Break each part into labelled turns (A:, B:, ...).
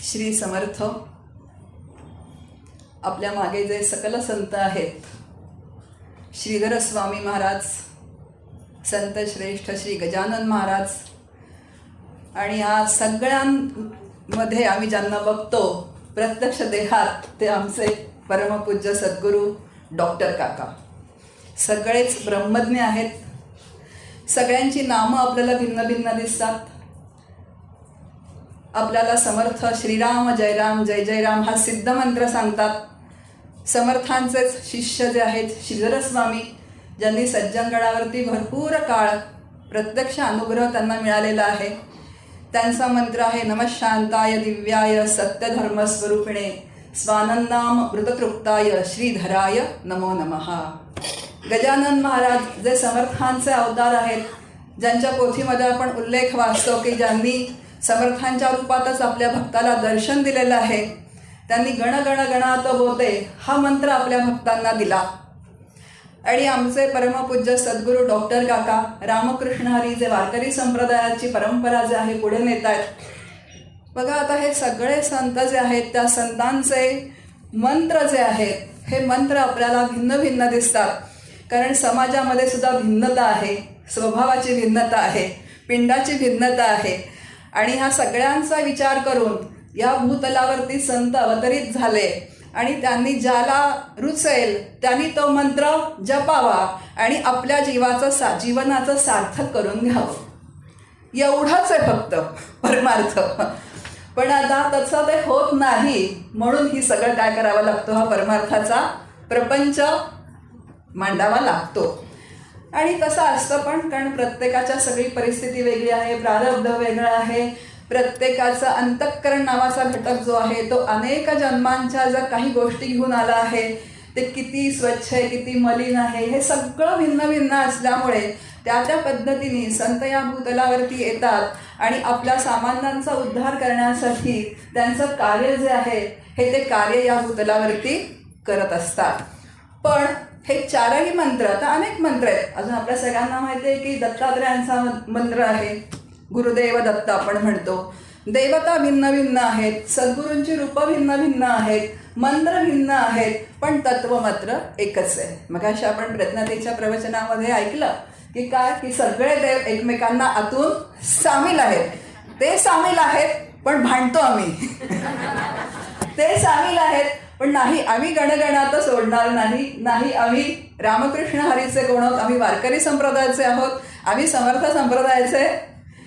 A: श्री समर्थ आपल्या मागे जे सकल संत आहेत, श्रीधर स्वामी महाराज, संत श्रेष्ठ श्री गजानन महाराज आणि या सगळ्यांमध्ये आम्ही ज्यांना बघतो प्रत्यक्ष देहात ते आमचे परमपूज्य सद्गुरू डॉक्टर काका. सगळेच ब्रह्मज्ञ आहेत. सगळ्यांची नामं आपल्याला भिन्न भिन्न दिसतात. आपल्याला समर्थ श्रीराम जय राम जय जय राम हा सिद्ध मंत्र सांगतात. समर्थांचेच शिष्य जे आहेत श्रीधर स्वामी, ज्यांनी सज्जनगडावरती भरपूर काळ प्रत्यक्ष अनुग्रह त्यांना मिळालेला आहे, त्यांचा मंत्र आहे नमः शांताय दिव्याय सत्यधर्मस्वरूपिणे स्वानंदाम मृततृप्ताय श्रीधराय नमो नमः. गजानन महाराज जे समर्थांचे अवतार आहेत, ज्यांच्या पोथीमध्ये आपण उल्लेख वाचतो की ज्यांनी समर्थांच्या रूपातच आपल्या भक्ताला दर्शन दिलेलं आहे, त्यांनी गण गण गणात बोते हा मंत्र आपल्या भक्तांना दिला. आणि आमचे परमपूज्य सद्गुरू डॉक्टर काका रामकृष्ण हरी जे वारकरी संप्रदायाची परंपरा जे आहे पुढे नेत आहेत. बघा, आता हे सगळे संत जे आहेत त्या संतांचे मंत्र जे आहेत हे मंत्र आपल्याला भिन्न भिन्न दिसतात. कारण समाजामध्ये सुद्धा भिन्नता आहे, स्वभावाची भिन्नता आहे, पिंडाची भिन्नता आहे. आणि ह्या सगळ्यांचा विचार करून या भूतलावरती संत अवतरित झाले आणि त्यांनी ज्याला रुचेल त्यांनी तो मंत्र जपावा आणि आपल्या जीवनाचं सार्थक करून घ्यावं. एवढंच आहे फक्त परमार्थ. पण आता तसं ते होत नाही, म्हणून ही सगळं काय करावं लागतो, हा परमार्थाचा प्रपंच मांडावा लागतो. आणि तसं असतं पण, कारण प्रत्येकाच्या सगळी परिस्थिती वेगळी आहे, प्रारब्ध वेगळं आहे. प्रत्येकाचा अंतःकरण नावाचा घटक जो आहे तो अनेक जन्मांच्या जर काही गोष्टी घेऊन आला आहे, ते किती स्वच्छ आहे, किती मलिन आहे, हे सगळं भिन्न भिन्न असल्यामुळे त्या पद्धतीने संत या भूतलावरती येतात आणि आपल्या सामान्यांचा उद्धार करण्यासाठी त्यांचं कार्य जे आहे हे ते कार्य या भूतलावरती करत असतात. पण हे चारही मंत्र, आता अनेक मंत्र आहेत. अजून आपल्या सगळ्यांना माहिती आहे की दत्तात्रयांचा मंत्र आहे, गुरुदेव दत्त आपण म्हणतो. देवता भिन्न भिन्न आहेत, सद्गुरूंची रूपं भिन्न भिन्न आहेत, मंत्र भिन्न आहेत, पण तत्व मात्र एकच आहे. मग अशा आपण प्रज्ञातेच्या प्रवचनामध्ये ऐकलं की काय, की सगळे देव एकमेकांना आतून सामील आहेत. ते सामील आहेत पण भांडतो आम्ही. ते सामील आहेत पण नाही, आम्ही गणगणात सोडणार नाही. नाही, आम्ही रामकृष्ण हरीचे कोण आहोत, आम्ही वारकरी संप्रदायाचे आहोत, आम्ही समर्थ संप्रदायाचे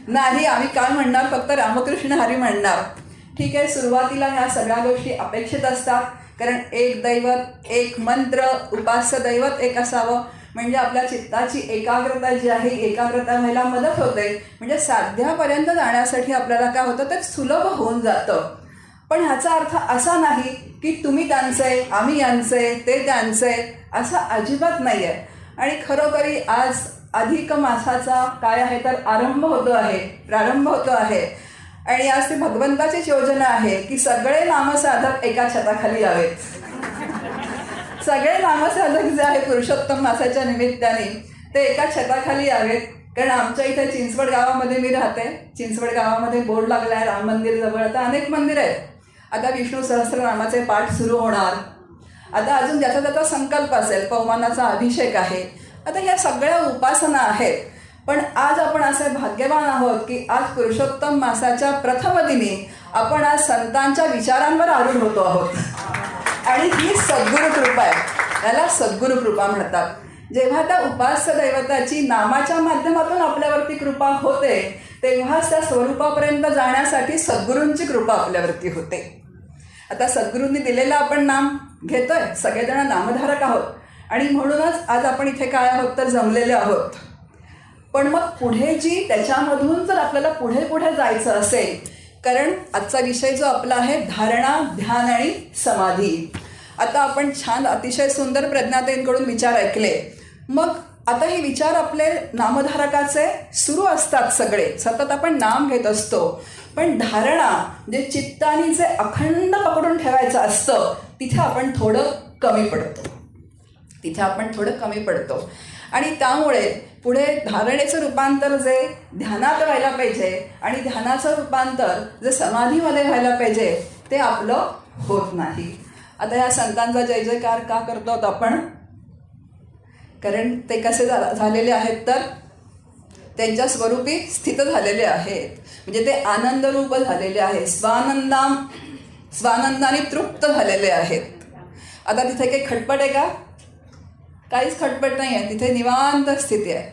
A: नाही. आम्ही काय म्हणणार, फक्त रामकृष्ण हरी म्हणणार. ठीक आहे, सुरुवातीला ह्या सगळ्या गोष्टी अपेक्षित असतात. कारण एक दैवत, एक मंत्र, उपास्य दैवत एक असावं, म्हणजे आपल्या चित्ताची एकाग्रता जी आहे एकाग्रता व्हायला मदत होते. म्हणजे साध्यापर्यंत जाण्यासाठी आपल्याला काय होतं, ते सुलभ होऊन जातं. पण ह्याचा अर्थ असा नाही की तुम्ही त्यांचे, आम्ही यांचे, ते त्यांचे, असं अजिबात नाही आहे. आणि खरोखरी आज अधिक मासाचा काय आहे तर प्रारंभ होतो आहे. आणि आज ती भगवंताचीच योजना आहे की सगळे नामसाधक एका छताखाली यावेत. सगळे नामसाधक जे आहे पुरुषोत्तम मासाच्या निमित्ताने ते एका छताखाली यावेत. कारण आमच्या इथे चिंचवड गावामध्ये मी राहते. चिंचवड गावामध्ये बोर्ड लागला आहे राम मंदिर जवळ. आता अनेक मंदिर आहेत. आता विष्णू सहस्त्रनामाचे पाठ सुरू होणार. आता अजून ज्याचा त्याचा संकल्प असेल, पवमानाचा अभिषेक आहे. आता या सगळ्या उपासना आहेत. पण आज आपण असे भाग्यवान आहोत की आज पुरुषोत्तम मासाच्या प्रथम दिनी आपण आज संतांच्या विचारांवर आरूढ होतो आहोत. आणि ही सद्गुरु कृपा आहे, त्याला सद्गुरु कृपा म्हणतात. जेव्हा त्या उपास्य दैवताची नामाच्या माध्यमातून आपल्यावरती कृपा होते, तेव्हाच त्या स्वरूपापर्यंत जाण्यासाठी सद्गुरूंची कृपा आपल्यावरती होते. आता सद्गुरूंनी दिलेलं आपण नाम घेतोय, सगळेजण नामधारक आहोत. आणि म्हणूनच आज आपण इथे काय आहोत तर जमलेले आहोत. पण मग पुढे जी त्याच्यामधून जर आपल्याला पुढे पुढे जायचं असेल, कारण आजचा विषय जो आपला आहे धारणा, ध्यान आणि समाधी. आता आपण छान अतिशय सुंदर प्रज्ञातेंकडून विचार ऐकले. मग आता हे विचार आपले नामधारकाचे सुरू असतात, सगळे सतत आपण नाम घेत असतो. पण धारणा जे चित्तानी जे अखंड पकडून ठेवायचं असतं तिथे आपण थोडं कमी पडतो. आणि त्यामुळे पुढे धारणेचं रूपांतर जे ध्यानात व्हायला पाहिजे आणि ध्यानाचं रूपांतर जे समाधीमध्ये व्हायला पाहिजे ते आपलं होत नाही. आता या संतांचा जय जयकार का करतो आपण? कारण ते कसे झालेले आहेत तर त्यांच्या स्वरूपी स्थित झालेले आहेत, म्हणजे ते आनंदरूप झालेले आहेत, स्वानंदाने तृप्त झालेले आहेत. आता तिथे काही खटपट आहे का? काहीच खटपट नाही आहे. तिथे निवांत स्थिती आहे,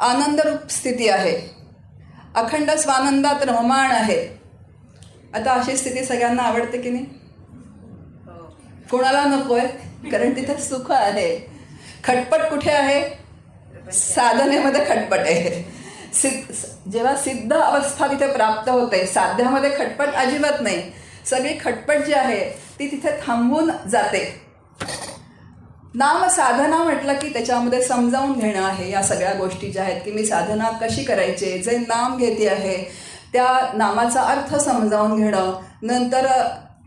A: आनंदरूप स्थिती आहे, अखंड स्वानंदात रममाण आहे. आता अशी स्थिती सगळ्यांना आवडते की नाही? कोणाला नको आहे? कारण तिथे सुख आहे. खटपट कुठे आहे? साधनेमध्ये खटपट आहे. जेव्हा सिद्ध अवस्था तिथे प्राप्त होते, साध्यामध्ये खटपट अजिबात नाही. सगळी खटपट जी आहे ती तिथे थांबून जाते. नाम साधना म्हटलं की त्याच्यामध्ये समजावून घेणं आहे या सगळ्या गोष्टी ज्या आहेत की मी साधना कशी करायची, जे नाम घेते आहे त्या नामाचा अर्थ समजावून घेणं, नंतर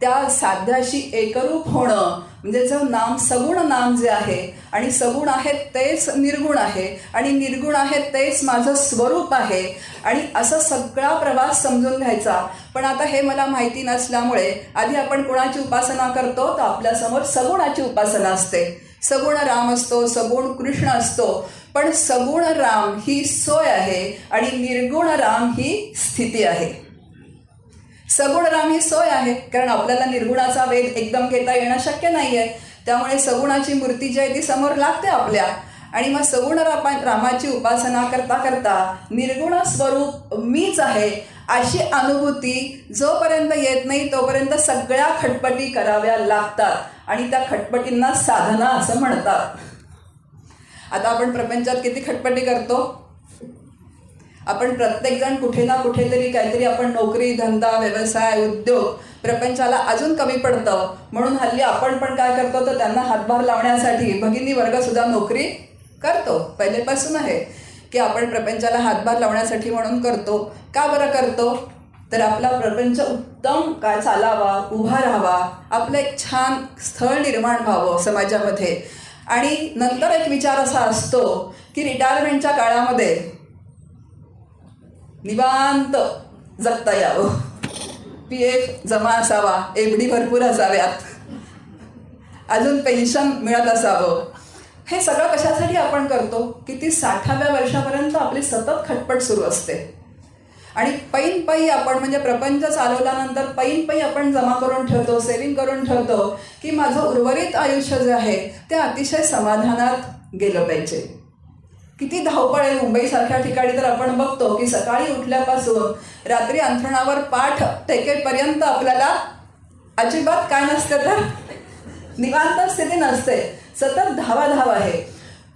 A: त्या साध्याशी एकरूप होणं, म्हणजे जो नाम सगुण नाम जे आहे आणि सगुण आहे तेच निर्गुण आहे आणि निर्गुण आहे तेच माझं स्वरूप आहे आणि असा सगळा प्रवास समजून घ्यायचा. पण आता हे मला माहिती नसल्यामुळे आधी आपण कोणाची उपासना करतो तर आपल्यासमोर सगुणाची उपासना असते. सगुण राम असतो, सगुण कृष्ण असतो, पण सगुण राम ही सोय आहे आणि निर्गुण राम ही स्थिती आहे. सगुण राम ही सोय आहे कारण आपल्याला निर्गुणाचा वेध एकदम घेता येणं शक्य नाही आहे. त्यामुळे सगुणाची मूर्ती जी आहे ती समोर लागते आपल्या आणि मग सगुण रामाची उपासना करता करता निर्गुण स्वरूप मीच आहे अशी अनुभूती जोपर्यंत येत नाही तोपर्यंत सगळ्या खटपटी कराव्या लागतात आणि त्या खटपटींना साधना असं म्हणतात. आता आपण प्रपंचात किती खटपटी करतो? आपण प्रत्येकजण कुठे ना कुठेतरी काहीतरी आपण नोकरी, धंदा, व्यवसाय, उद्योग, प्रपंचाला अजून कमी पडतं म्हणून हल्ली आपण पण काय करतो तर त्यांना हातभार लावण्यासाठी भगिनी वर्गसुद्धा नोकरी करतो. पहिलेपासून आहे की आपण प्रपंचाला हातभार लावण्यासाठी म्हणून करतो. का बरं करतो? तर आपला प्रपंच उत्तम काय चालावा, उभा राहावा, आपलं एक छान स्थळ निर्माण व्हावं समाजामध्ये. आणि नंतर एक विचार असा असतो की रिटायरमेंटच्या काळामध्ये निवांत जगता यावं, PF जमा असावा, FD भरपूर असाव्यात, अजून पेन्शन मिळत असावं. हे सगळं कशासाठी आपण करतो की ती 60व्या वर्षापर्यंत आपली सतत खटपट सुरू असते आणि पैन आपण म्हणजे प्रपंच चालवल्यानंतर पैन आपण जमा करून ठेवतो, सेव्हिंग करून ठेवतो की माझं उर्वरित आयुष्य जे आहे ते अतिशय समाधानात गेलं पाहिजे. किती धावपळ आहे मुंबईसारख्या ठिकाणी तर आपण बघतो की सकाळी उठल्यापासून रात्री अंथरुणावर पाठ टेकेपर्यंत आपल्याला अजिबात काय नसते तर निवांत स्थिती नसते, सतत धावाधाव आहे.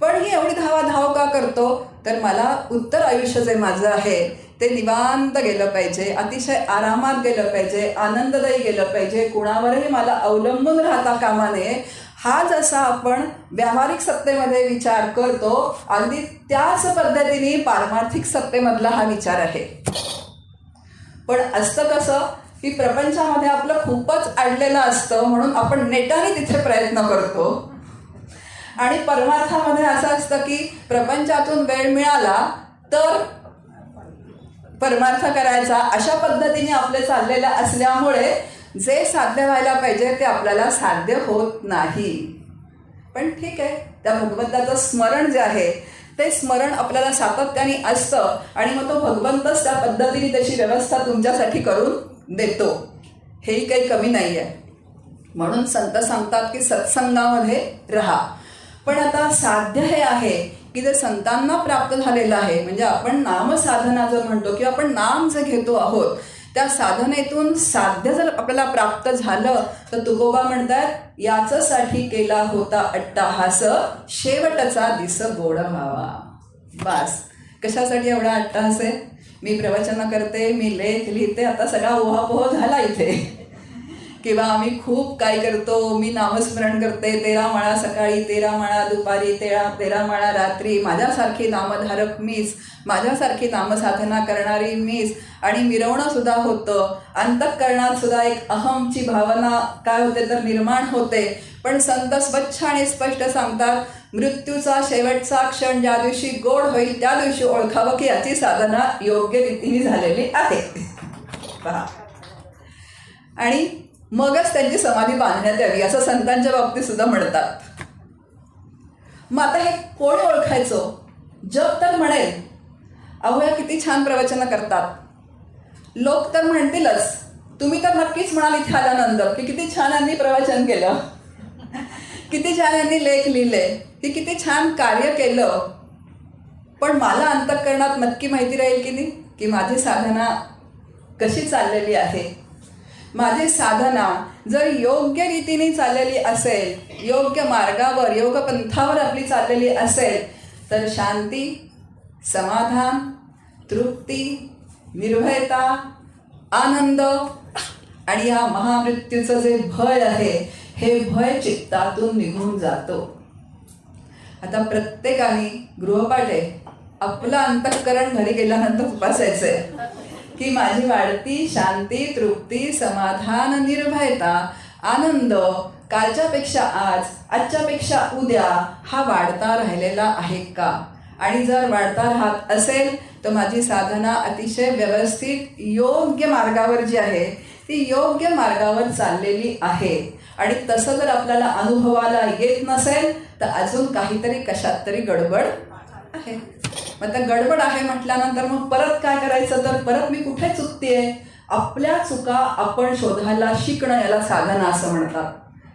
A: पण ही एवढी धावाधाव का करतो तर मला उत्तर आयुष्य जे माझं आहे ते निवांत गेलं पाहिजे, अतिशय आरामात गेलं पाहिजे, आनंददायी गेलं पाहिजे, कुणावरही मला अवलंबून राहता कामा नये. हा जसा आपण व्यावहारिक सत्तेमध्ये विचार करतो अगदी त्याच पद्धतीने पारमार्थिक सत्तेमधला हा विचार आहे. पण असतं कसं की प्रपंचामध्ये आपलं खूपच अडलेलं असतं म्हणून आपण नेटाने तिथे प्रयत्न करतो आणि परमार्थामध्ये असं असतं की प्रपंचातून वेळ मिळाला तर परमार्थ करायचा. अशा पद्धतीने आपले चाललेलं असल्यामुळे जे साध्य व्हायला पाहिजे ते आपल्याला साध्य होत नाही. पण ठीक आहे, त्या भगवंताचं स्मरण जे आहे ते स्मरण आपल्याला सातत्याने असतं आणि मग तो भगवंतच त्या पद्धतीने त्याची व्यवस्था तुमच्यासाठी करून देतो. हेही काही कमी नाही आहे. म्हणून संत सांगतात की सत्संगामध्ये राहा. पण आता साध्य हे आहे की जे संतांना प्राप्त झालेलं आहे, म्हणजे आपण नामसाधना जर म्हणतो किंवा आपण नाम जे घेतो आहोत त्या साधनेतून साध्य जर आपल्याला प्राप्त झालं तर तुकोबा म्हणतात याच्यासाठी केला होता अट्टाहास, शेवटचा दिस गोड व्हावा. बास. कशासाठी एवढा अट्टाहास आहे? मी प्रवचन करते, मी लेख लिहिते, आता सगळा ओहापोह झाला इथे. किंवा आम्ही खूप काय करतो, मी नामस्मरण करते, 13 माळा सकाळी, 13 माळा दुपारी, 13 माळा रात्री, माझ्यासारखी नामधारक मीच, माझ्यासारखी नामसाधना करणारी मीच. आणि मिरवणं सुद्धा होतं, अंतःकरणात सुद्धा एक अहमची भावना काय होते तर निर्माण होते. पण संत स्वच्छ आणि स्पष्ट सांगतात, मृत्यूचा शेवटचा क्षण ज्या दिवशी गोड होईल त्या दिवशी ओळखावं की याची साधना योग्य रीतीने झालेली आहे. पहा, आणि मगच त्यांची समाधी बांधण्यात यावी असं संतांच्या बाबतीत सुद्धा म्हणतात. मग आता हे कोण ओळखायचं? जग तर म्हणेल, अहो या किती छान प्रवचनं करतात. लोक तर म्हणतीलच, तुम्ही तर नक्कीच म्हणाल इथे आल्यानंतर की किती छान यांनी प्रवचन केलं, किती छान यांनी लेख लिहिले, की किती छान कार्य केलं. पण मला अंतःकरणात नक्की माहिती राहील की नाही की माझी साधना कशी चाललेली आहे. माझी साधना जर योग्य रीतीने चाललेली असेल, योग्य मार्गावर योग पंथावर आपली चाललेली असेल, तर शांती, समाधान, तृप्ती, निर्भयता, आनंद आणि या महामृत्यूचं जे भय आहे हे भय चित्तातून निघून जातो. आता प्रत्येकाने गृहपाठ आहे, आपलं अंतःकरण घरी गेल्यानंतर उपासायचं आहे की माझी वाढती शांती, तृप्ती, समाधान, निर्भयता, आनंद कालच्यापेक्षा आज, आजच्यापेक्षा उद्या हा वाढता राहिलेला आहे का? आणि जर वाढता राहत असेल तर माझी साधना अतिशय व्यवस्थित योग्य मार्गावर जी आहे ती योग्य मार्गावर चाललेली आहे. आणि तसं जर आपल्याला अनुभवाला येत नसेल तर अजून काहीतरी कशात तरी गडबड आहे. मग त्या गडबड आहे म्हटल्यानंतर मग परत काय करायचं, तर परत मी कुठे चुकतेय? आपल्या चुका आपण शोधायला शिकणं याला साधना असं म्हणतात.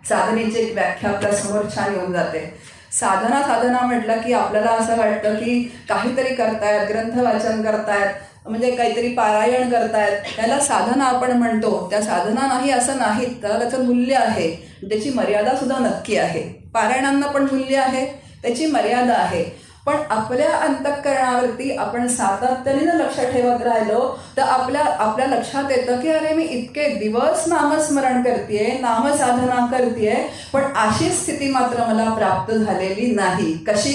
A: साधनेची एक व्याख्या आपल्या समोर छान येऊन जाते. साधना म्हटलं की आपल्याला असं वाटतं की काहीतरी करतायत, ग्रंथ वाचन करतायत, म्हणजे काहीतरी पारायण करतायत, त्याला साधना आपण म्हणतो. त्या साधना नाही असं नाही, त्याला त्याचं मूल्य आहे, त्याची मर्यादा सुद्धा नक्की आहे. पारायणांना पण मूल्य आहे, त्याची मर्यादा आहे. पण आपल्या अंतःकरणावरती आपण सातत्याने लक्ष ठेवत राहिलो तर आपल्या लक्षात येतं की अरे मी इतके दिवस नामस्मरण करतेय, नामसाधना करतेय, पण अशी स्थिती मात्र मला प्राप्त झालेली नाही. कशी?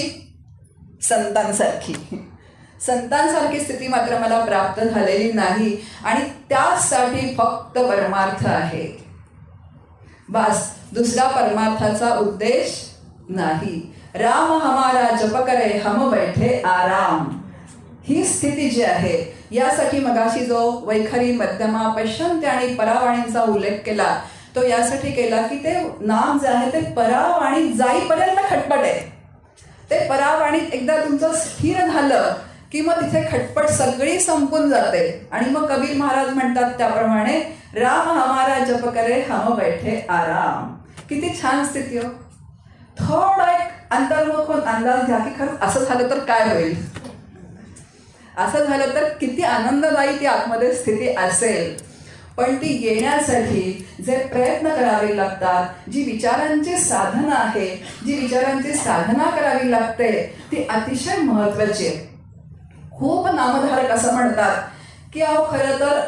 A: संतांसारखी स्थिती मात्र मला प्राप्त झालेली नाही. आणि त्यासाठी फक्त परमार्थ आहे, बस. दुसरा परमार्थाचा उद्देश नाही. राम हमारा जप करे हम बैठे आराम, ही स्थिती जी आहे यासाठी मगाशी जो वैखरी, मध्यमा, पश्चंत्य आणि परावाणींचा उल्लेख केला तो यासाठी केला की ते नाम जे आहे ते परावाणी जाईपर्यंत खटपट आहे. ते परावाणीत एकदा तुमचं स्थिर झालं की मग तिथे खटपट सगळी संपून जाते. आणि मग कबीर महाराज म्हणतात त्याप्रमाणे, राम हमारा जप करे हम बैठे आराम. किती छान स्थिती हो. थोडा एक अंतर्मुख होऊन अंदाज घ्या की खरंच असं झालं तर काय होईल, असं झालं तर किती आनंददायी ती आतमध्ये स्थिती असेल. पण ती येण्यासाठी जे प्रयत्न करावे लागतात, जी विचारांची साधना आहे, जी विचारांची साधना करावी लागते ती अतिशय महत्वाची आहे. खूप नामधारक असं म्हणतात की अहो खरं तर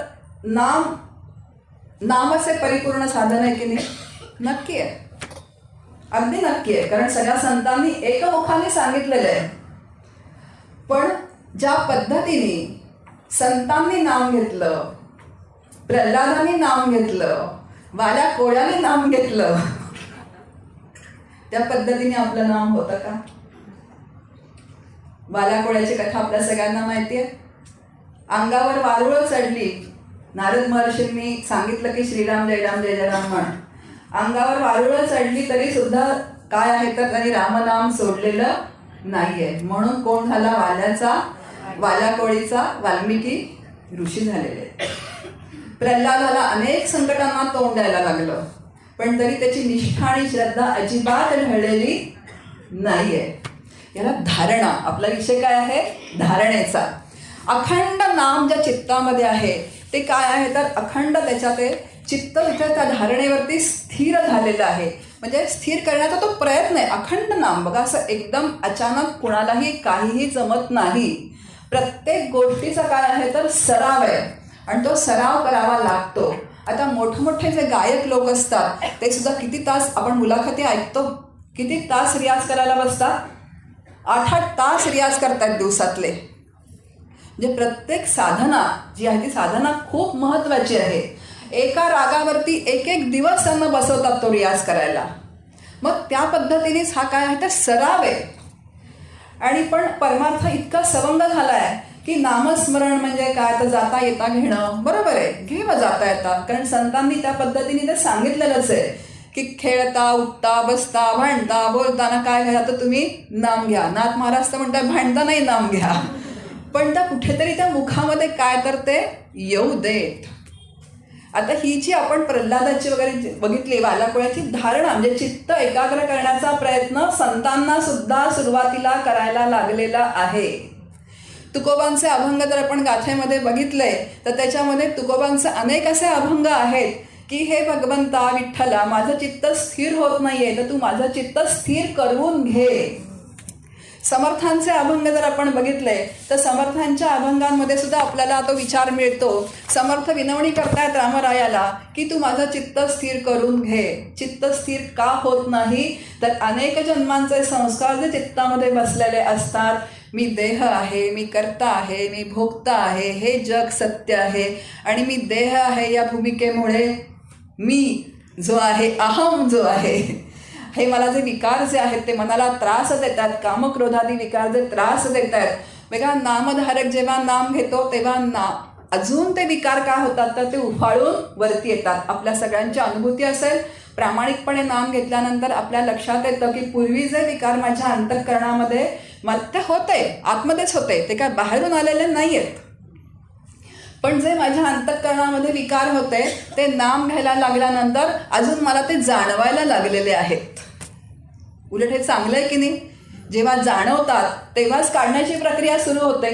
A: नाम असे परिपूर्ण साधन आहे की नाही? नक्की आहे, अगदी नक्की आहे, कारण सगळ्या संतांनी एकमुखाने सांगितलेलं आहे. पण ज्या पद्धतीने संतांनी नाम घेतलं, प्रल्हादांनी नाम घेतलं, वाल्या कोळ्याने नाम घेतलं, त्या पद्धतीने आपलं नाम होतं का? वाल्या कोळ्याची कथा आपल्या सगळ्यांना माहिती आहे. अंगावर वारुळं चढली, नारद महर्षींनी सांगितलं की श्रीराम जय राम जय जय राम म्हण. अंगावर वारुळं चढली तरी सुद्धा काय आहे तर त्यांनी रामनाम सोडलेलं नाहीये. म्हणून कोण झाला? वाल्या कोळीचा वाल्मिकी ऋषी झालेले. प्रल्हादाला अनेक संकटांना तोंड द्यायला लागलं, पण तरी त्याची निष्ठा आणि श्रद्धा अजिबात ढळलेली नाहीये. याला धारणा, आपला विषय काय आहे? धारणेचा. अखंड नाम ज्या चित्तामध्ये आहे ते काय आहे तर अखंड त्याच्यात चित्त तिथे त्या धारणेवरती स्थिर झालेलं आहे. म्हणजे स्थिर करण्याचा तो प्रयत्न आहे. अखंड नाम बघा, असं एकदम अचानक कुणालाही काहीही जमत नाही. प्रत्येक गोष्टीचा काय आहे तर सराव आहे आणि तो सराव करावा लागतो. आता मोठमोठे जे गायक लोक असतात ते सुद्धा किती तास, आपण मुलाखती ऐकतो, किती तास रियाज करायला बसतात? 8-8 तास रियाज करतात दिवसातले. म्हणजे प्रत्येक साधना जी आहे ती साधना खूप महत्त्वाची आहे. एका रागावरती एक दिवस त्यांना बसवतात तो रियाज करायला. मग त्या पद्धतीनेच हा काय आहे तर सराव आहे. आणि पण परमार्थ इतका सवंग झाला आहे की नामस्मरण म्हणजे काय तर जाता येता घेणं. बरोबर आहे, घे मग जाता येता, कारण संतांनी त्या पद्धतीने ते सांगितलेलंच आहे की खेळता उठता बसता भांडता बोलताना काय घ्या तर तुम्ही नाम घ्या. नाथ महाराज तर म्हणतात भांडता नाही नाम घ्या, पण त्या कुठेतरी त्या मुखामध्ये काय तर ते येऊ देत. आता ही जी आपण प्रल्हादाची वगैरे बघितली वालाकुळ्याची धारणा म्हणजे चित्त एकाग्र करण्याचा प्रयत्न संतांना सुद्धा सुरुवातीला करायला लागलेला आहे. तुकोबांचे अभंग जर आपण गाथेमध्ये बघितले तर त्याच्यामध्ये तुकोबांचे अनेक असे अभंग आहेत की हे भगवंता विठ्ठला माझं चित्त स्थिर होत नाहीये तर तू माझं चित्त स्थिर करून घे. समर्थांचे अभंग जर आपण बघितले तर समर्थांच्या अभंगांमध्ये सुद्धा आपल्याला तो विचार मिळतो. समर्थ विनवणी करतायत रामरायाला की तू माझं चित्त स्थिर करून घे. चित्त स्थिर का होत नाही तर अनेक जन्मांचे संस्कार जे चित्तामध्ये बसलेले असतात. मी देह आहे, मी कर्ता आहे, मी भोगता आहे, हे जग सत्य आहे आणि मी देह आहे या भूमिकेमुळे मी जो आहे अहम जो आहे हे मला जे विकार जे आहेत ते मनाला त्रास देतात. कामक्रोधादी विकार जे त्रास देत आहेत. बघा नामधारक जेव्हा नाम घेतो तेव्हा अजून ते विकार काय होतात तर ते उफाळून वरती येतात. आपल्या सगळ्यांची अनुभूती असेल प्रामाणिकपणे नाम घेतल्यानंतर आपल्या लक्षात येतं की पूर्वी जे विकार माझ्या अंतःकरणामध्ये ते होते आतमध्येच होते, ते काय बाहेरून आलेले नाही आहेत, पण जे माझ्या अंतःकरणामध्ये विकार होते ते नाम घ्यायला लागल्यानंतर अजून मला ते जाणवायला लागलेले आहेत. उलट हे चांगलं आहे की नाही, जेव्हा जाणवतात तेव्हाच काढण्याची प्रक्रिया सुरू होते.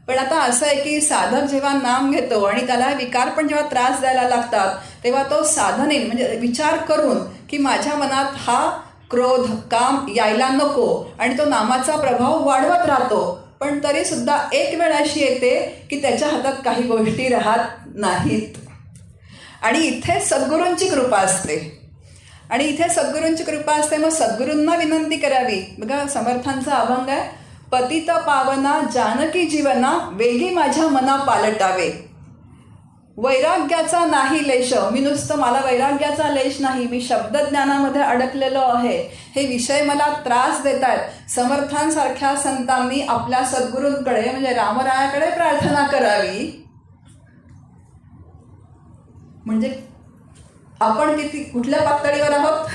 A: पण आता असं आहे की साधक जेव्हा नाम घेतो आणि त्याला विकार पण जेव्हा त्रास द्यायला लागतात तेव्हा तो साधने म्हणजे विचार करून की माझ्या मनात हा क्रोध काम यायला नको आणि तो नामाचा प्रभाव वाढवत राहतो. पण तरी सुद्धा एक वेळ अशी येते की त्याच्या हातात काही गोष्टी राहत नाहीत आणि इथे सद्गुरूंची कृपा असते. आणि इथे सद्गुरूंची कृपा असते मग सद्गुरूंना विनंती करावी. बघा समर्थांचा अभंग आहे, पतित पावना जानकी जीवना वेगी माझ्या मना पालटावे. वैराग्याचा नाही लेश, मी नुसतं मला वैराग्याचा लेश नाही, मी शब्दज्ञानामध्ये अडकलेलो आहे, हे विषय मला त्रास देत आहेत. समर्थांसारख्या संतांनी आपल्या सद्गुरूंकडे म्हणजे रामरायाकडे प्रार्थना करावी. म्हणजे आपण कुठल्या पातळीवर आहोत.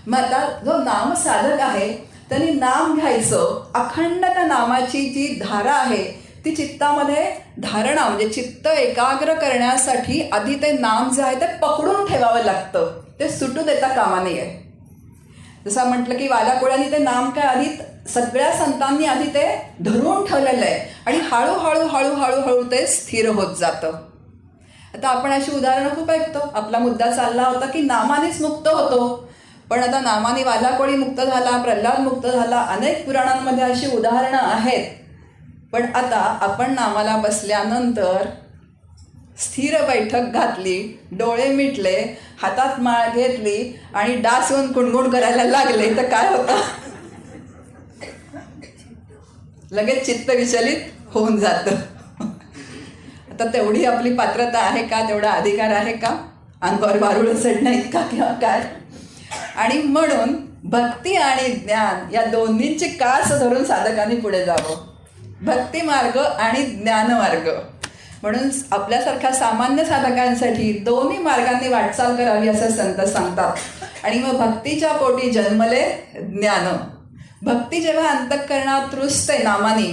A: मग आता जो नामसाधक आहे त्यांनी नाम घ्यायचं, अखंड त्या नामाची जी धारा आहे ती चित्तामध्ये धारणा म्हणजे चित्त एकाग्र करण्यासाठी आधी ते नाम जे आहे ते पकडून ठेवावं लागतं, ते सुटू देता कामा नये. जसं म्हटलं की वालाकुळ्यांनी ते नाम काय आधी सगळ्या संतांनी आधी ते धरून ठेवलेलं आहे आणि हळूहळू हळूहळू हळू ते स्थिर होत जातं. आता आपण अशी उदाहरणं खूप ऐकतो. आपला मुद्दा चालला होता की नामानेच मुक्त होतो, पण आता नामाने वालाकोळी मुक्त झाला, प्रल्हाद मुक्त झाला, अनेक पुराणांमध्ये अशी उदाहरणं आहेत. पण आता आपण नामाला बसल्यानंतर स्थिर बैठक घातली, डोळे मिटले, हातात माळ घेतली आणि डासून कुणकुण करायला लागले तर काय होतं, लगेच चित्त विचलित होऊन जातं. आता तेवढी आपली पात्रता आहे का, तेवढा अधिकार आहे का, अंगावर वारुळ चढणं इतका किंवा काय. आणि म्हणून भक्ती आणि ज्ञान या दोन्हींची कास धरून साधकांनी पुढे जावं. भक्ती मार्ग आणि ज्ञान मार्ग म्हणून आपल्यासारख्या सामान्य साधकांसाठी दोन्ही मार्गांनी वाटचाल करावी असं संत सांगतात. आणि मग भक्तीच्या पोटी जन्मले ज्ञान. भक्ती जेव्हा अंतःकरणात रुजते नामाने,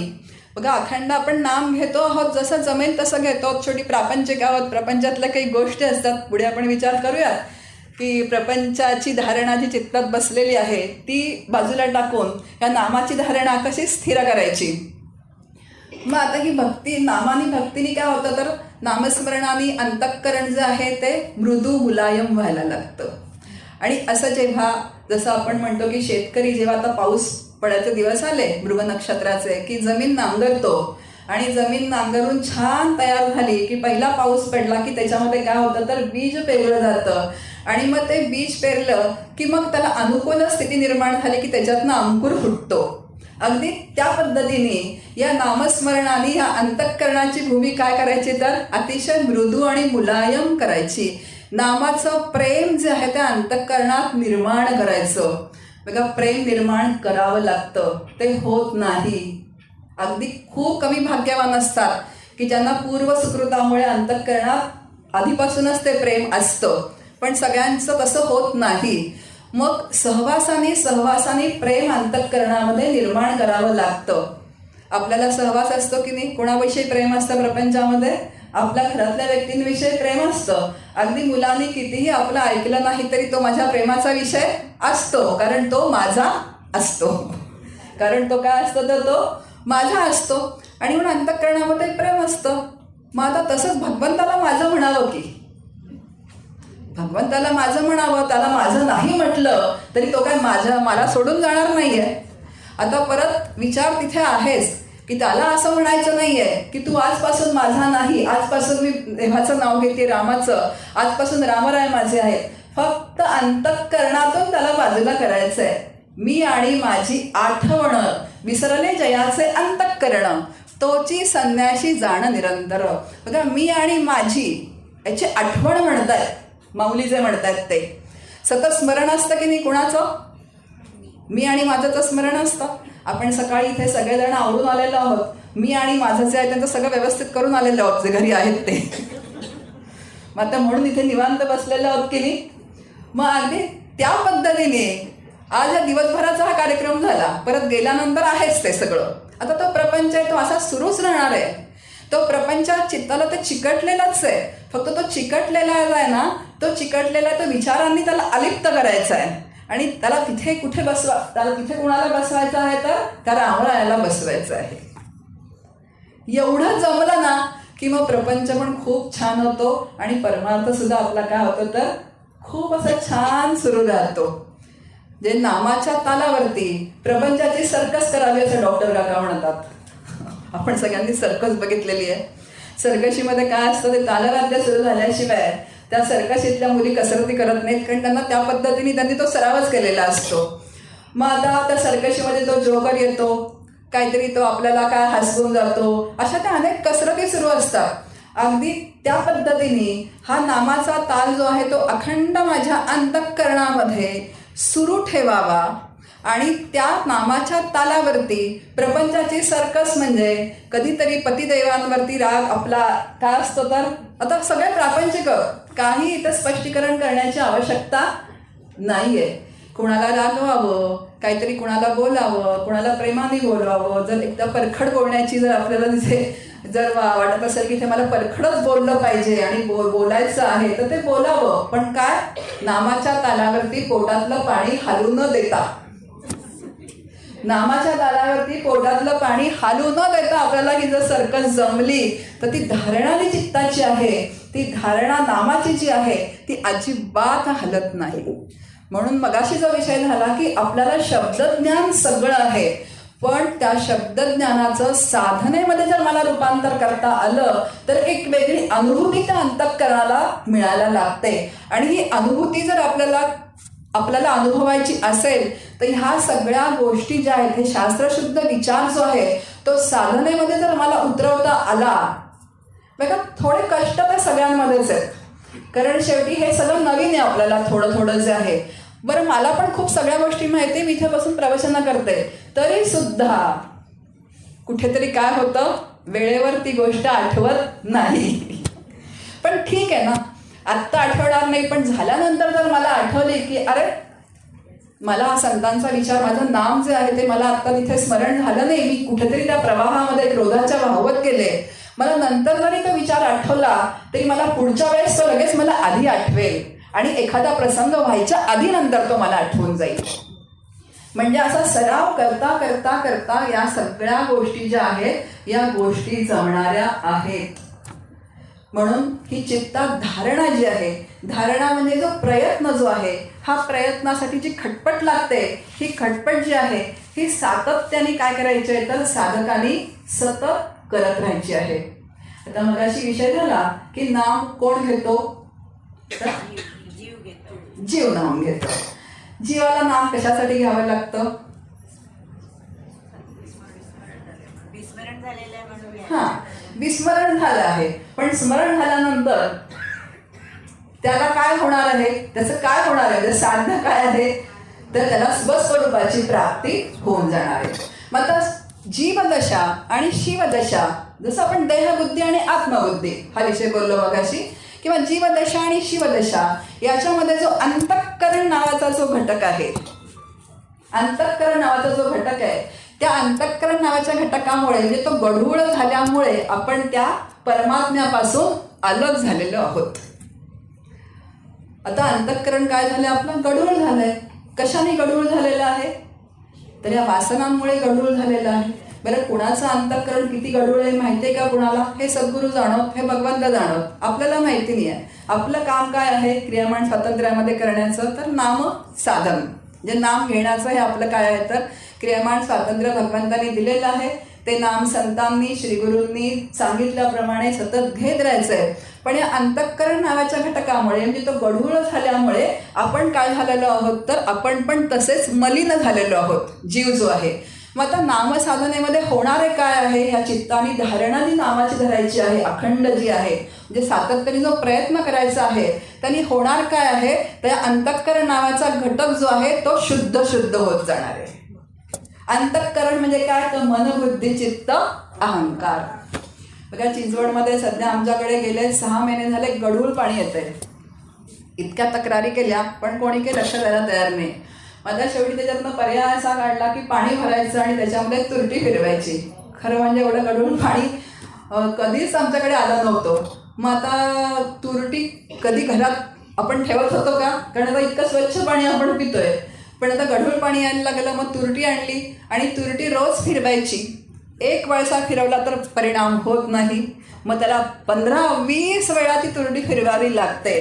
A: बघा अखंड आपण नाम घेतो आहोत, जसं जमेल तसं घेतो. छोटी प्रापंचिक आहोत, प्रपंचातल्या काही गोष्टी असतात, पुढे आपण विचार करूयात की प्रपंचाची धारणा जी चित्तात बसलेली आहे ती बाजूला टाकून या नामाची धारणा कशी स्थिर करायची. मग आता ही भक्ती नामानी भक्तीने काय होतं तर नामस्मरणाने अंतःकरण जे आहे ते मृदू मुलायम व्हायला लागतं. आणि असं जेव्हा जसं आपण म्हणतो की शेतकरी जेव्हा आता पाऊस पडायचे दिवस आले मृग नक्षत्राचे की जमीन नांगरतो आणि जमीन नांगरून छान तयार झाली की पहिला पाऊस पडला की त्याच्यामध्ये काय होतं तर बीज पेरलं जातं. आणि मग ते बीज पेरलं की मग त्याला अनुकूल स्थिती निर्माण झाली की त्याच्यातनं अंकुर फुटतो. अगदी त्या पद्धतीने या नामस्मरणाने या अंतःकरणाची भूमी काय करायची तर अतिशय मृदू आणि मुलायम करायची. नामाचं प्रेम जे आहे त्या अंतःकरणात निर्माण करायचं. बघा, प्रेम निर्माण करावं लागतं, ते होत नाही. अगदी खूप कमी भाग्यवान असतात की ज्यांना पूर्वसुकृतामुळे अंतःकरणात आधीपासूनच ते प्रेम असतं, पण सगळ्यांचं तसं होत नाही. मग सहवासाने प्रेम अंतःकरणामध्ये निर्माण करावं लागतं. आपल्याला सहवास असतो की नाही, कोणाविषयी प्रेम असतं प्रपंचामध्ये? आपल्या घरातल्या व्यक्तींविषयी प्रेम असतं. अगदी मुलांनी कितीही आपलं ऐकलं नाही तरी तो माझ्या प्रेमाचा विषय असतो, कारण तो माझा असतो. कारण तो काय असतो तर तो माझा असतो. आणि म्हणून अंतःकरणामध्ये प्रेम असतं. मग आता तसंच भगवंताला माझं म्हणावं की? भगवंताला माझं म्हणावं, त्याला माझं नाही म्हटलं तरी तो काय मला सोडून जाणार नाहीये. आता परत विचार तिथे आहेच की त्याला असं म्हणायचं नाहीये की तू आजपासून माझा नाही, आजपासून मी देवाचं नाव घेते, रामाचं, आजपासून रामराय माझे आहेत. फक्त अंतःकरणातून त्याला बाजूला करायचंय. मी आणि माझी आठवण विसरले जयाचे अंतःकरण, तोची संन्याशी जाण निरंतर. बघा, मी आणि माझी याची आठवण म्हणतायत माऊली जे म्हणतायत ते. सतत स्मरण असतं की नाही कुणाचं? मी आणि माझं तर स्मरण असतं. आपण सकाळी इथे सगळेजण आवरून आलेलो आहोत. मी आणि माझं जे आहे त्यांचं सगळं व्यवस्थित करून आलेलो आहोत, जे घरी आहेत ते. मग आता म्हणून इथे निवांत बसलेलो आहोत की नाही. मग अगदी त्या पद्धतीने आज या दिवसभराचा हा कार्यक्रम झाला, परत गेल्यानंतर आहेच ते सगळं. आता तो प्रपंच आहे तो असा सुरूच राहणार आहे. तो प्रपंचात चित्ताला ते चिकटलेलाच आहे. फक्त तो चिकटलेला आहे ना, तो चिकटलेला तो विचारांनी त्याला अलिप्त करायचा आहे. आणि त्याला तिथे त्याला तिथे कुणाला बसवायचं आहे तर त्याला रामरायाला बसवायचं आहे. एवढं जमलं ना की मग प्रपंच पण खूप छान होतो आणि परमार्थ सुद्धा आपला काय होतो तर खूप असं छान सुरू राहतो. जे नामाच्या तालावरती प्रपंचाची सर्कस करावी असं डॉक्टर काका म्हणतात. आपण सगळ्यांनी सर्कस बघितलेली आहे. सर्कशीमध्ये काय असतं ते तालवाद्य सुरू झाल्याशिवाय त्या सर्कशीतल्या मुली कसरती करत नाहीत, कारण त्यांना त्या पद्धतीने त्यांनी तो सरावच केलेला असतो. मग आता त्या सर्कशीमध्ये तो जोकर येतो, काहीतरी तो आपल्याला काय हसवून जातो, अशा त्या अनेक कसरती सुरू असतात. अगदी त्या पद्धतीने हा नामाचा ताल जो आहे तो अखंड माझ्या अंतःकरणामध्ये सुरू ठेवावा. आणि त्या नामाच्या तालावरती प्रपंचाची सर्कस म्हणजे कधीतरी पतिदेवांवरती राग आपला काय असतो तर आता सगळे प्रापंचिक, काही इथं स्पष्टीकरण करण्याची आवश्यकता नाहीये. कुणाला रागवावं, काहीतरी कुणाला बोलावं, कुणाला प्रेमाने बोलावं. जर एकदा परखड बोलण्याची जर आपल्याला तिथे जर वाटत असेल की ते मला परखडच बोललं पाहिजे आणि बोलायचं आहे तर ते बोलावं. पण काय, नामाच्या तालावरती पोटातलं पाणी हलू न देता, नामाच्या तालावरती पोटातलं पाणी हालू न देता आपल्याला ही जर सर्कस जमली तर ती धारणा जी चित्ताची आहे, ती धारणा नामाची जी आहे ती अजिबात हलत नाही. म्हणून मगाशी जो विषय झाला की आपल्याला शब्दज्ञान सगळं आहे, पण त्या शब्दज्ञानाचं साधनेमध्ये जर मला रूपांतर करता आलं तर एक वेगळी अनुभूती त्या अंतःकरणाला मिळायला लागते. आणि ही अनुभूती जर आपल्याला अनुभवायची असेल तर ह्या सगळ्या गोष्टी ज्या आहेत, हे शास्त्रशुद्ध विचार जो आहे तो साधनेमध्ये जर मला उतरवता आला. बघा, थोडे कष्ट तर सगळ्यांमध्येच आहेत, कारण शेवटी हे सगळं नवीन आहे आपल्याला थोडं थोडं जे आहे. बरं, मला पण खूप सगळ्या गोष्टी माहिती आहे, मी इथे बसून प्रवचन करते, तरी सुद्धा कुठेतरी काय होतं, वेळेवर ती गोष्ट आठवत नाही. पण ठीक आहे ना, आत्ता आठवणार नाही, पण झाल्यानंतर जर मला आठवली की अरे मला हा संतांचा विचार, माझं नाम जे आहे ते मला आत्ता तिथे स्मरण झालं नाही, मी कुठेतरी त्या प्रवाहामध्ये क्रोधाच्या वाहवत गेले, मला नंतर जरी तो विचार आठवला तरी मला पुढच्या वेळेस तो लगेच मला आधी आठवेल आणि एखादा प्रसंग व्हायच्या आधी नंतर तो मला आठवून जाईल. म्हणजे असा सराव करता करता करता या सगळ्या गोष्टी ज्या आहेत या गोष्टी जमणाऱ्या आहेत. म्हणून ही चित्तात धारणा जी आहे, धारणा म्हणजे जो प्रयत्न जो आहे, हा प्रयत्नासाठी जी खटपट लागते, ही खटपट जी आहे ही सातत्याने काय करायची आहे तर साधकांनी सतत करत राहायची आहे. आता मगाशी विषय झाला की नाम कोण घेतो, जीव नाम घेतो. जीवाला नाम कशासाठी घ्यावं लागतं, हा, विस्मरण झालं आहे, पण स्मरण झाल्यानंतर त्याला काय होणार आहे, त्याचं काय होणार आहे, साधना काय आहे, तर त्याला स्वस्वरूपाची प्राप्ती होऊन जाणार आहे. मग आता जीवदशा आणि शिवदशा, जसं आपण देहबुद्धी आणि आत्मबुद्धी हा विषय बोललो मगाशी, किंवा जीवदशा आणि शिवदशा याच्यामध्ये जो अंतःकरण नावाचा जो घटक आहे, अंतःकरण नावाचा जो घटक आहे, त्या अंतःकरण नावाच्या घटकामुळे म्हणजे तो गढूळ झाल्यामुळे आपण त्या परमात्म्यापासून अलग झालेलो आहोत. आता अंतःकरण काय झालं, आपलं गढूळ झालंय. कशाने गढूळ झालेलं आहे, तर या वासनांमुळे गढूळ झालेलं आहे. बरं, कुणाचं अंतःकरण किती गढूळ आहे माहिती आहे का कुणाला? हे सद्गुरू जाणवत, हे भगवंत जाणवत, आपल्याला माहिती नाही आहे. आपलं काम काय आहे क्रियामान स्वातंत्र्यामध्ये करण्याचं, तर नाम साधन, जे नाम घेण्याचं हे आपलं काय आहे, तर क्रियामान स्वातंत्र्य भगवंतांनी दिलेलं आहे. ते नाम संतांनी श्रीगुरूंनी सांगितल्याप्रमाणे सतत घेत राहायचं आहे. पण या अंतःकरण नावाच्या घटकामुळे म्हणजे तो गढूळ झाल्यामुळे आपण काय झालेलो आहोत, तर आपण पण तसेच मलिन झालेलो आहोत, जीव जो आहे. मग आता नामसाधनेमध्ये होणारे काय आहे, ह्या चित्ताने धारणा जी नामाची धरायची आहे, अखंड जी आहे, म्हणजे सातत्याने जो प्रयत्न करायचा आहे, त्यांनी होणार काय आहे, त्या अंतःकरण नावाचा घटक जो आहे तो शुद्ध शुद्ध होत जाणार आहे. अंतःकरण म्हणजे काय, तर मन बुद्धी चित्त अहंकार. बघा, चिंचवडमध्ये सध्या आमच्याकडे गेले 6 महिने झाले गढूळ पाणी येतंय. इतक्या तक्रारी केल्या पण कोणी काही लक्ष द्यायला तयार नाही. माझ्या शेवटी त्याच्यातनं पर्याय असा काढला की पाणी भरायचं आणि त्याच्यामध्ये तुरटी फिरवायची. खरं म्हणजे एवढं गढूळ पाणी कधीच आमच्याकडे आलं नव्हतं. मग आता तुरटी कधी घरात आपण ठेवत होतो का, कारण आता इतकं स्वच्छ पाणी आपण पितोय. पण आता गढूळ पाणी यायला लागलं, मग तुरटी आणली आणि तुरटी रोज फिरवायची. एक वळसा फिरवला तर परिणाम होत नाही, मग त्याला 15-20 वेळा ती तुरटी फिरवावी लागते.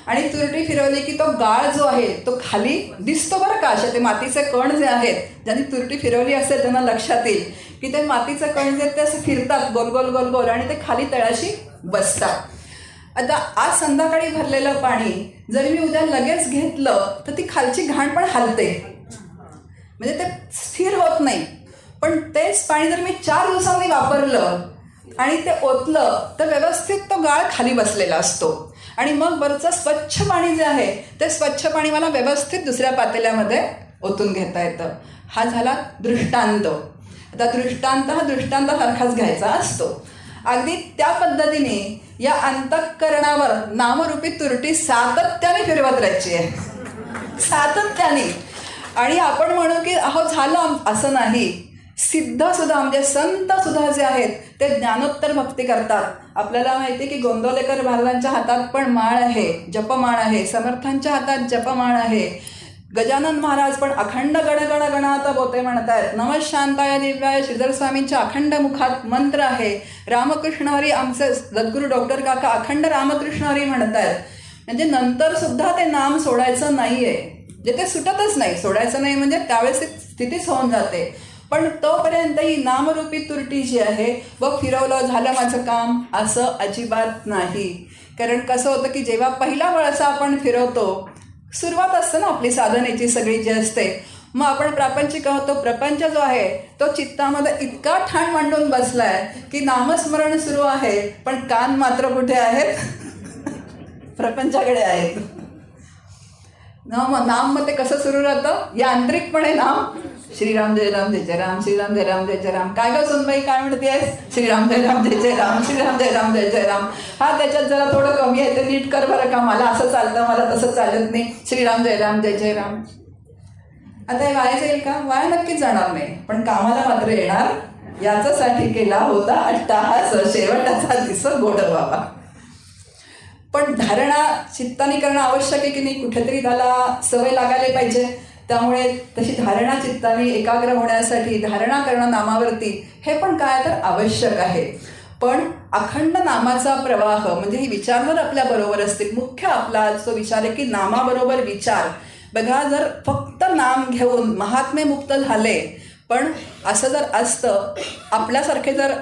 A: आणि तुरटी फिरवली की तो गाळ जो आहे तो खाली दिसतो बरं का. असे ते मातीचे कण जे आहेत, ज्यांनी तुरटी फिरवली असेल त्यांना लक्षात येईल की ते मातीचे कण जे ते असं फिरतात गोल गोल गोल गोल आणि ते खाली तळाशी बसतात. आता आज संध्याकाळी भरलेलं पाणी जर मी उद्या लगेच घेतलं तर ती खालची घाण पण हलते, म्हणजे ते स्थिर होत नाही. पण तेच पाणी जर मी 4 दिवसांनी वापरलं आणि ते ओतलं तर व्यवस्थित तो गाळ खाली बसलेला असतो. आणि मग वरचं स्वच्छ पाणी जे आहे ते स्वच्छ पाणी मला व्यवस्थित दुसऱ्या पातेल्यामध्ये ओतून घेता येतं. हा झाला दृष्टांत. आता दृष्टांत हा दृष्टांतासारखाच घ्यायचा असतो. अगदी त्या पद्धतीने या अंतःकरणावर नामरूपी तुरटी सातत्याने फिरवत राहायची आहे, सातत्याने. आणि आपण म्हणू की अहो झालं, असं नाही. सिद्धसुद्धा म्हणजे संतसुद्धा जे आहेत ते ज्ञानोत्तर भक्ती करतात. आपल्याला माहिती की गोंदवलेकर महाराजांच्या हातात पण माळ आहे, जपमाळ आहे. समर्थांच्या हातात जपमाळ आहे. गजानन महाराज पण अखंड गणगण गणात बोते म्हणतायत. नमः शांताय दिव्याय श्रीधर स्वामींच्या अखंड मुखात मंत्र आहे. रामकृष्ण हरी आमचे सद्गुरू डॉक्टर काका अखंड रामकृष्ण हरी म्हणतायत. म्हणजे नंतर सुद्धा ते नाम सोडायचं नाहीये, जे ते सुटतच नाही. सोडायचं नाही म्हणजे त्यावेळेस ती स्थितीच होऊन जाते. पण तोपर्यंत ही नामरूपी तुरटी जी आहे व फिरवलं झालं माझं काम, असं अजिबात नाही. कारण कसं होतं की जेव्हा पहिला वळसा आपण फिरवतो, सुरुवात असते ना आपली साधनेची सगळी जी असते, मग आपण प्रापंचिक होतो. प्रपंच जो आहे तो चित्तामध्ये इतका ठाण मांडून बसलाय की नामस्मरण सुरू आहे पण कान मात्र कुठे आहेत, प्रपंचाकडे आहेत. नाम मग ते कसं सुरू राहतं, यांत्रिकपणे नाम श्रीराम जय राम जय जय राम, श्रीराम जय राम जय जय राम. काय गं सुनबाई काय म्हणतेस, श्रीराम जय राम जय जय राम, श्रीराम जय राम जय जय राम. हा त्याच्यात जरा थोडं कमी आहे, ते नीट कर बरं का, मला असं चालतं, मला तसं चालत नाही. श्रीराम जय राम जय जय राम. आता हे वाया जाईल का? वाया नक्कीच जाणार नाही, पण कामाला मात्र येणार. याच्यासाठी केला होता अट्टाहास, शेवटाचा दिस गोड बाबा. पण धारणा चित्ताने करणं आवश्यक आहे की नाही, कुठेतरी त्याला सवय लागायला पाहिजे. त्यामुळे तशी धारणा चित्ताने एकाग्र होण्यासाठी धारणा करणं नामावरती हे पण काय तर आवश्यक आहे. पण अखंड नामाचा प्रवाह म्हणजे हे विचार जर आपल्या बरोबर असतील, मुख्य आपला जो विचार आहे की नामाबरोबर विचार. बघा, जर फक्त नाम घेऊन महात्मे मुक्त झाले, पण असं जर असतं, आपल्यासारखे जर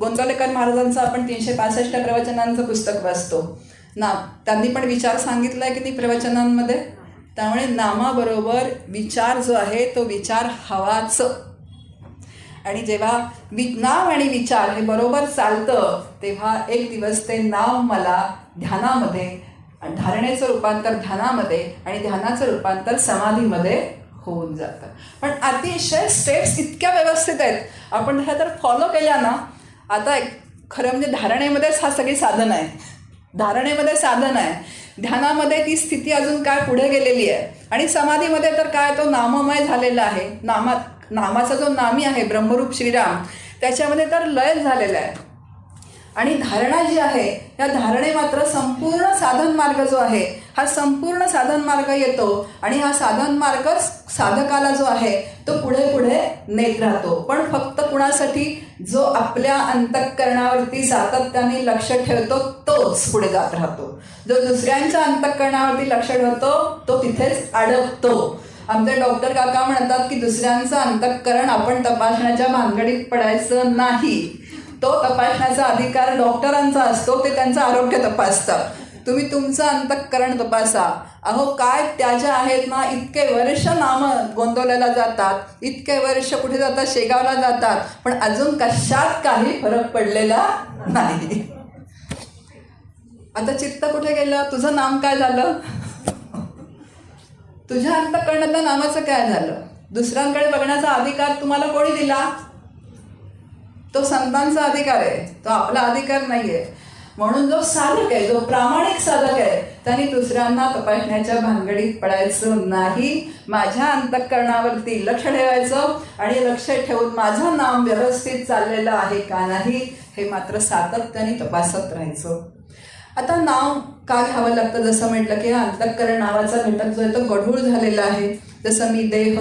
A: गोंदवलेकर महाराजांचं आपण 365 प्रवचनांचं पुस्तक वाचतो ना, त्यांनी पण विचार सांगितलाय की नाही प्रवचनांमध्ये. त्यामुळे नामाबरोबर विचार जो आहे तो विचार हवाच. आणि जेव्हा नाम आणि विचार हे बरोबर चालतं तेव्हा एक दिवस ते नाम मला ध्यानामध्ये आणि धारणेचं रूपांतर ध्यानामध्ये आणि ध्यानाचं रूपांतर समाधीमध्ये होऊन जातं. पण अतिशय स्टेप्स इतक्या व्यवस्थित आहेत, आपण ह्या तर फॉलो केल्या ना. आता खरं म्हणजे धारणेमध्येच हा सगळी साधन आहे, धारणेमध्ये साधन आहे. ध्यानामध्ये ती स्थिती अजून काय पुढे गेलेली आहे. आणि समाधीमध्ये तर काय तो नाममय झालेला आहे. नामाचा जो नामी आहे ब्रह्मरूप श्रीराम, त्याच्यामध्ये तर लय झालेला आहे. आणि धारणा जी आहे त्या धारणे मात्र संपूर्ण साधन मार्ग जो आहे हा संपूर्ण साधन मार्ग येतो. आणि हा साधन मार्गच साधकाला जो आहे तो पुढे पुढे नेत राहतो. पण फक्त कुणासाठी, जो आपल्या अंतःकरणावरती सातत्याने लक्ष ठेवतो तोच पुढे जात राहतो. जो दुसऱ्यांच्या अंतःकरणावरती लक्ष ठेवतो तो तिथेच अडकतो. आमचे डॉक्टर काका म्हणतात की दुसऱ्यांचं अंतःकरण आपण तपासण्याच्या भानगडीत पडायचं नाही. तो तपासण्याचा अधिकार डॉक्टरांचा असतो, ते त्यांचं आरोग्य तपासतात. तुम्ही तुमचं अंतःकरण तपासा. अहो काय त्याच्या आहेत ना, इतके वर्ष नाम गोंदवल्याला जातात, इतके वर्ष कुठे जातात, शेगावला जातात, पण अजून कशात काही फरक पडलेला नाही. आता चित्त कुठे गेलं, तुझं नाम काय झालं, तुझ्या अंतःकरणातल्या नामाचं काय झालं. दुसऱ्यांकडे बघण्याचा अधिकार तुम्हाला कोणी दिला, तो संतांचा अधिकार आहे, तो आपला अधिकार नाही आहे. म्हणून जो साधक आहे, जो प्रामाणिक साधक आहे, त्यांनी दुसऱ्यांना तपासण्याच्या भानगडीत पडायचं नाही. माझ्या अंतःकरणावरती लक्ष ठेवायचं आणि लक्ष ठेवून माझं नाम व्यवस्थित चाललेलं आहे का नाही हे मात्र सातत्याने तपासत राहायचं. आता नाव का घ्यावं लागतं, जसं म्हटलं की हा अंतःकरण नावाचा घटक जो आहे तो गढूळ झालेला आहे. जसं मी देह,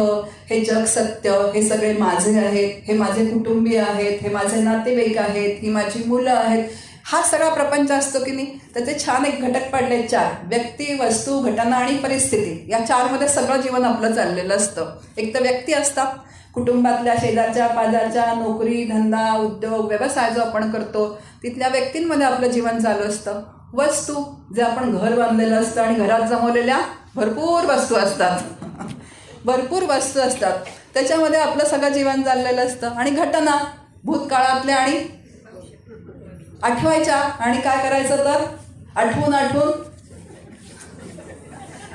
A: हे जग सत्य, हे सगळे माझे आहेत, हे माझे कुटुंबीय आहेत, हे माझे नातेवाईक आहेत, ही माझी मुलं आहेत, हा सगळा प्रपंच असतो की नाही. त्याचे छान एक घटक पडले 4: व्यक्ती, वस्तू, घटना आणि परिस्थिती. या 4मध्ये सगळं जीवन आपलं चाललेलं असतं. एक तर व्यक्ती असतात, कुटुंबातल्या, शेजारच्या पाजारच्या, नोकरी, धंदा, उद्योग, व्यवसाय जो आपण करतो तिथल्या व्यक्तींमध्ये आपलं जीवन चालू असतं. वस्तू, जे आपण घर बांधलेलं असतं आणि घरात जमवलेल्या भरपूर वस्तू असतात, भरपूर वस्तू असतात, त्याच्यामध्ये आपलं सगळं जीवन चाललेलं असतं. आणि घटना, भूतकाळातल्या आणि आठवायच्या. आणि काय करायचं तर आठवून आठवून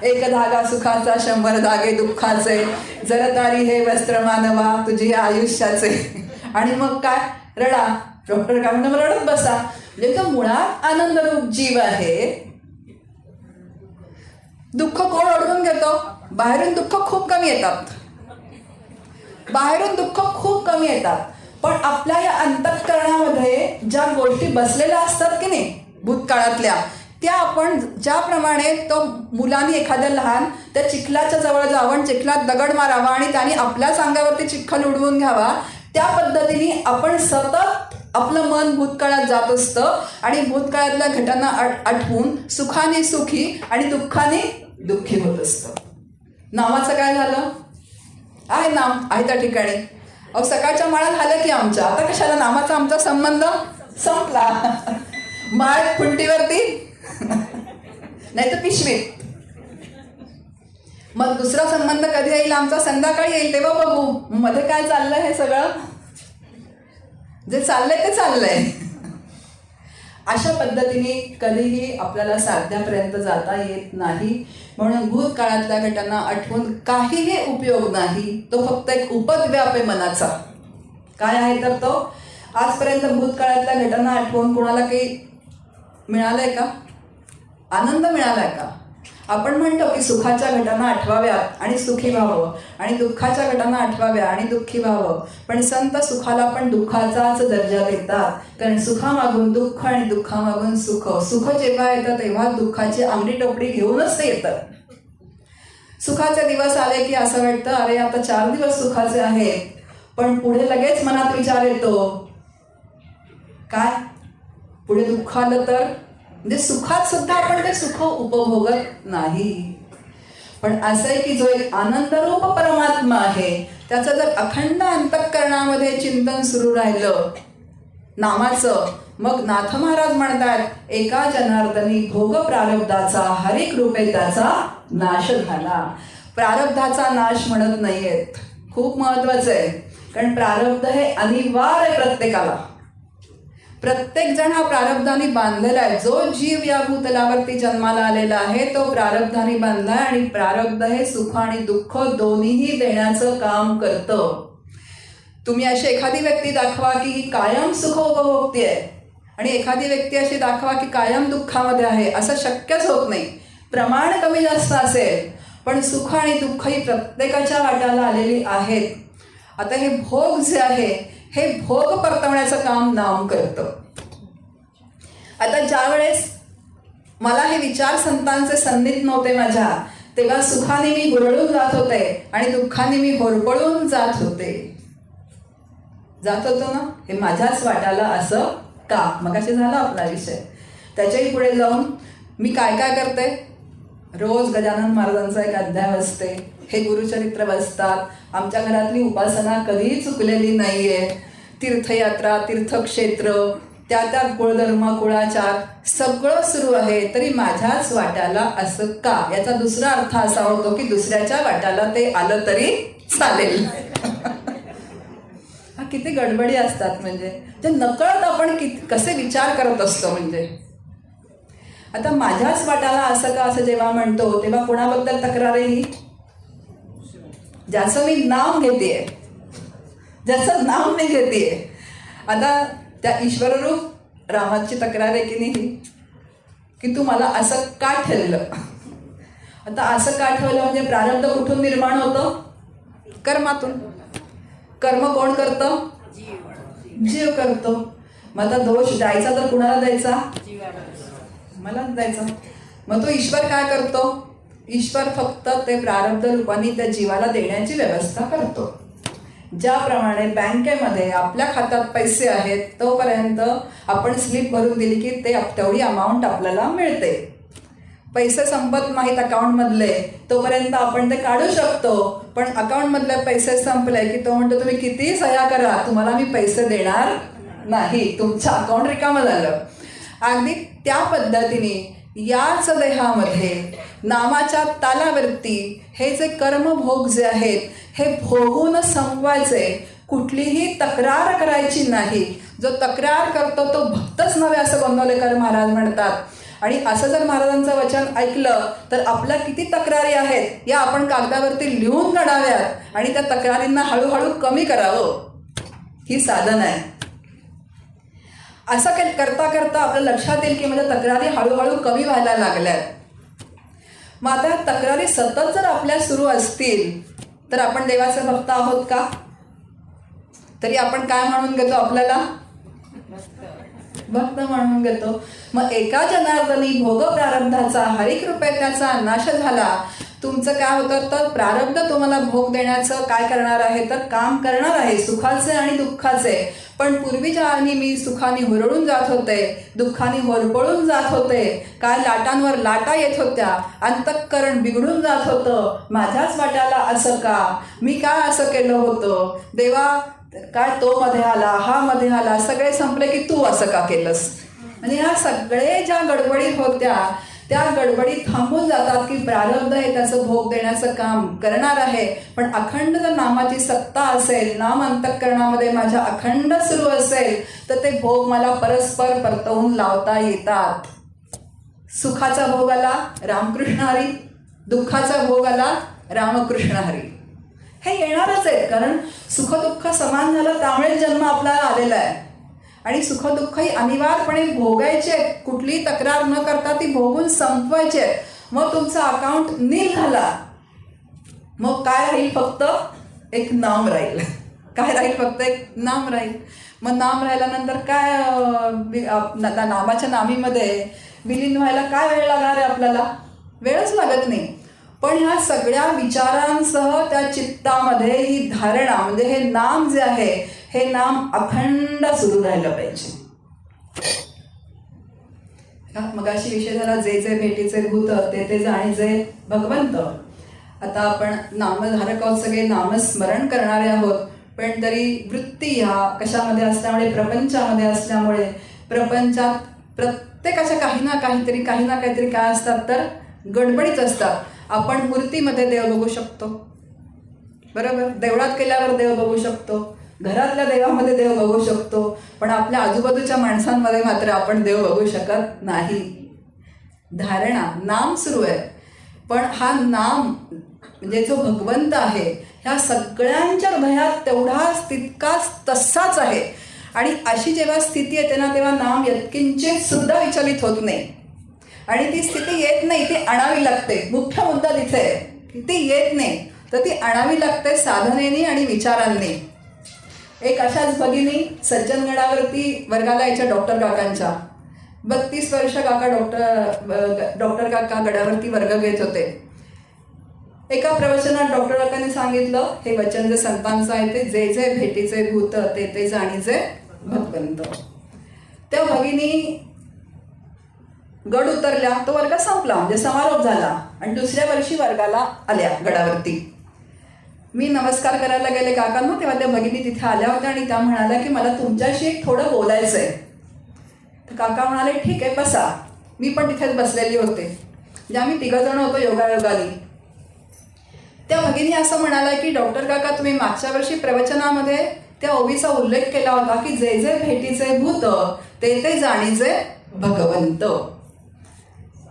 A: एक धागा सुखाचा, 100 धागे दुःखाचे, जरतारी हे वस्त्र मानवा तुझी आयुष्याचे. आणि मग काय, रडा. डॉक्टर काय म्हणून रडत बसा. म्हणजे तो मुळात आनंदरूप जीव आहे. दुःख कोण ओढून घेतो, बाहेरून दुःख खूप कमी येतात, बाहेरून दुःख खूप कमी येतात. पण आपल्या या अंतःकरणामध्ये ज्या गोष्टी बसलेल्या असतात की नाही भूतकाळातल्या, त्या आपण ज्याप्रमाणे तो मुलांनी एखाद्या लहान त्या चिखलाच्या जवळ जावं, चिखलात दगड मारावा आणि त्याने आपल्याच अंगावरती चिखल उडवून घ्यावा, त्या पद्धतीने आपण सतत आपलं मन भूतकाळात जात असतं आणि भूतकाळातल्या घटना आठवून सुखाने सुखी आणि दुःखाने दुःखी होत असतं. नामाचं काय झालं, आहे नाम आहे त्या ठिकाणी. अहो सकाळच्या माळा झाल्या की आमच्या, आता कशाला नामाचा आमचा संबंध संपला. माळ खुंटीवरती नाही तर पिशवीत. मग दुसरा संबंध कधी येईल आमचा, संध्याकाळी येईल तेव्हा बघू. मध्ये काय चाललंय, हे सगळं जे चाललंय ते चाललंय. अशा पद्धतीने कधीही आपल्याला साध्यापर्यंत जाता येत नाही. म्हणून भूतकाळातल्या घटना आठवून काहीही उपयोग नाही. तो फक्त एक उपद्व्याप आहे मनाचा. काय आहे तर तो, आजपर्यंत भूतकाळातल्या घटना आठवून कोणाला काही मिळालंय का, आनंद मिळालाय का. आपण म्हणतो की सुखाच्या घटना आठवाव्यात आणि सुखी व्हावं, आणि दुःखाच्या घटना आठवाव्या आणि दुःखी व्हावं. पण संत सुखाला पण दुःखाचाच दर्जा देतात. कारण सुखामागून दुःख आणि दुःखामागून सुख. सुख जेव्हा येतं तेव्हा दुःखाची अंगडी टोपडी घेऊनच ते येतं. सुखाचे दिवस आले की असं वाटतं अरे आता 4 दिवस सुखाचे आहेत, पण पुढे लगेच मनात विचार येतो काय, पुढे दुःख आलं तर. म्हणजे सुखात सुद्धा आपण ते सुख उपभोगत नाही. पण असं आहे की जो एक आनंदरूप परमात्मा आहे त्याचं जर अखंड अंतःकरणामध्ये चिंतन सुरू राहिलं नामाचं, मग नाथ महाराज म्हणतात एका जनार्दनी भोग प्रारब्धाचा हरिक रूपे त्याचा नाश झाला. प्रारब्धाचा नाश म्हणत नाहीयेत, खूप महत्वाचं आहे. कारण प्रारब्ध हे अनिवार्य प्रत्येकाला. प्रत्येक जण हा प्रारब्धाने बांधलेला आहे. जो जीव या भूतलावरती जन्माला आलेला आहे तो प्रारब्धाने बांधलाय आणि प्रारब्ध हे सुख आणि दुःख दोन्हीही देण्याचं काम करतं. तुम्ही अशी एखादी व्यक्ती दाखवा की ही कायम सुख उपभोगती आहे आणि एखादी व्यक्ती अशी दाखवा की कायम दुःखामध्ये आहे, असं शक्यच होत नाही. प्रमाण कमी जास्त असेल पण सुख आणि दुःख ही प्रत्येकाच्या वाट्याला आलेली आहेत. आता हे भोग जे आहे हे भोग परतवण्याचं काम नाम करतं. आता ज्या वेळेस मला हे विचार संतांचे सन्निध नव्हते माझ्या, तेव्हा सुखाने मी हुरळून जात होते आणि दुःखाने मी होरपळून जात होतो ना. हे माझ्याच वाट्याला असं का? मगाशी झाला आपला विषय. त्याच्याही पुढे जाऊन मी काय काय करते, रोज गजानन महाराजांचा एक अध्याय वाचते, हे गुरुचरित्र वाचतात. आमच्या घरातली उपासना कधीही चुकलेली नाहीये. तीर्थयात्रा, तीर्थक्षेत्र, त्या कुळधर्म, कुळाचार सगळं सुरू आहे, तरी माझ्याच वाट्याला असं का? याचा दुसरा अर्थ असा होतो की दुसऱ्याच्या वाट्याला ते आलं तरी चालेल. हा किती गडबडी असतात, म्हणजे ते नकळत आपण कसे विचार करत असतो. म्हणजे आता माझ्याच वाट्याला असं का असं जेव्हा म्हणतो तेव्हा कोणाबद्दल तक्रार आहे ही? ज्याचं मी नाव घेतेय, ज्याचं नाव मी घेतेय. आता त्या ईश्वररूप रामाची तक्रार आहे की नाही, की तू मला असं का ठेवलं? आता असं का ठेवलं म्हणजे प्रारब्ध कुठून निर्माण होतं? कर्मातून. कर्म कोण करतं? जीव करतो. मग आता दोष द्यायचा तर कुणाला द्यायचा? मलाच द्यायचा. मग तो ईश्वर काय करतो? ईश्वर फक्त ते प्रारब्ध रूपाने त्या जीवाला देण्याची व्यवस्था करतो. ज्याप्रमाणे बँकेमध्ये आपल्या खात्यात पैसे आहेत तोपर्यंत आपण स्लिप भरून दिली की ते तेवढी अमाऊंट आपल्याला मिळते. पैसे संपत नाहीत अकाउंटमधले तोपर्यंत आपण ते काढू शकतो, पण अकाउंटमधले पैसे संपले की तो म्हणतो तुम्ही कितीही सह्या करा, तुम्हाला मी पैसे देणार नाही, तुमचं अकाउंट रिकामं झालं. अगदी त्या पद्धतीने याच देहामध्ये नामाच्या तालावरती हे जे कर्मभोग जे आहेत हे भोगून संपवायचे, कुठलीही तक्रार करायची नाही. जो तक्रार करतो तो भक्तच नव्हे असं गोंदवलेकर महाराज म्हणतात. आणि असं जर महाराजांचं वचन ऐकलं तर आपल्या किती तक्रारी आहेत या आपण कागदावरती लिहून काढाव्यात आणि त्या तक्रारींना हळूहळू कमी करावं. ही साधन आहे. असं करता करता आपल्या लक्षात येईल की माझ्या तक्रारी हळूहळू कमी व्हायला लागल्यात. मग आता तक्रारी सतत जर आपल्या सुरू असतील तर आपण देवाचे भक्त आहोत का? तरी आपण काय म्हणून घेतो? आपल्याला भक्त म्हणून घेतो. मग एका जनार्दनी भोग प्रारब्धाचा हरिकृपे त्याचा नाश झाला. तुमचं काय होतं तर प्रारब्ध तुम्हाला भोग देण्याचं काय करणार आहे तर काम करणार आहे, सुखाचे आणि दुःखाचे. पण पूर्वीच्या आणि मी सुखाने हुरळून जात होते, दुःखाने होरपळून जात होते. काय लाटांवर लाटा येत होत्या, अंतःकरण बिघडून जात होतं. माझ्याच वाट्याला असं का? मी काय असं केलं होतं? देवा काय तो मध्ये आला, हा मध्ये आला, सगळे संपले की तू असं का केलंस? आणि ह्या सगळे ज्या गडबडी होत्या त्या गडबडी थांबून जातात की प्रारब्ध हे त्याचं भोग देण्याचं काम करणार आहे. पण अखंड जर नामाची सत्ता असेल, नाम अंतःकरणामध्ये माझ्या अखंड सुरू असेल तर ते भोग मला परस्पर परतवून लावता येतात. सुखाचा भोग आला रामकृष्ण हरी, दुःखाचा भोग आला रामकृष्ण हरी. हे येणारच आहे, कारण सुखदुःख समान झालं त्यामुळे जन्म आपल्याला आलेला आहे. आणि सुखदुःख ही अनिवार्यपणे भोगायचे आहेत, कुठलीही तक्रार न करता ती भोगून संपवायचे आहेत. मग तुमचा अकाउंट नील झाला, मग काय राहील? फक्त एक नाम राहील. काय राहील? फक्त एक नाम राहील. मग नाम राहिल्यानंतर काय? नामाच्या नामीमध्ये विलीन व्हायला काय वेळ लागणार आहे आपल्याला? वेळच लागत नाही. पण ह्या सगळ्या विचारांसह त्या चित्तामध्ये ही धारणा म्हणजे हे नाम जे आहे हे नाम अखंड सुरू राहिलं पाहिजे. मगाशी विषय झाला जे जे भेटीचे भूत ते जाणीचे भगवंत. आता आपण नामधारक आहोत, सगळे नामस्मरण करणारे आहोत, पण तरी वृत्ती ह्या कशामध्ये असल्यामुळे प्रपंचामध्ये असल्यामुळे प्रपंचात प्रत्येकाच्या काही ना काहीतरी काय असतात तर गडबडीच असतात. आपण मूर्तीमध्ये देव बघू शकतो, बरोबर, देवळात केल्यावर देव बघू शकतो, घरातल्या देवामध्ये देव बघू शकतो, पण आपल्या आजूबाजूच्या माणसांमध्ये मात्र आपण देव बघू शकत नाही. धारणा, नाम सुरू आहे, पण हा नाम म्हणजे जो भगवंत आहे ह्या सगळ्यांच्या हृदयात तेवढाच तितकाच तसाच आहे. आणि अशी जेव्हा स्थिती येते ना, तेव्हा नाम यत्किंचित सुद्धा विचलित होत नाही. आणि ती स्थिती येत नाही, ती आणावी लागते. मुख्य मुद्दा तिथे आहे की ती येत नाही, तर ती आणावी लागते साधनेने आणि विचारांनी. एक अशाच भगिनी सज्जनगडावरती वर्गाला यायच्या डॉक्टर काकांच्या. 32 वर्ष काका डॉक्टर काका गडावरती वर्ग घेत होते. एका प्रवचनात डॉक्टर काकांनी सांगितलं, हे वचन जे संतांचं आहे ते, जे जे भेटीचे भूत ते ते जाणीचे भगवंत. त्या भगिनी गड उतरल्या, तो वर्ग संपला, म्हणजे समारोप झाला, आणि दुसऱ्या वर्षी वर्गाला आल्या गडावरती. मी नमस्कार करायला गेले काकांना, तेव्हा त्या भगिनी तिथे आल्या होत्या आणि त्या म्हणाल्या की मला तुमच्याशी थोडं बोलायचं आहे. तर काका म्हणाले ठीक आहे बसा. मी पण तिथेच बसलेली होते, म्हणजे आम्ही 3 जण होतो योगायोगानी. त्या भगिनी असं म्हणाल्या की डॉक्टर काका, तुम्ही मागच्या वर्षी प्रवचनामध्ये त्या ओवीचा उल्लेख केला होता की जे जे भेटीचे भूत ते ते जाणीचे भगवंत.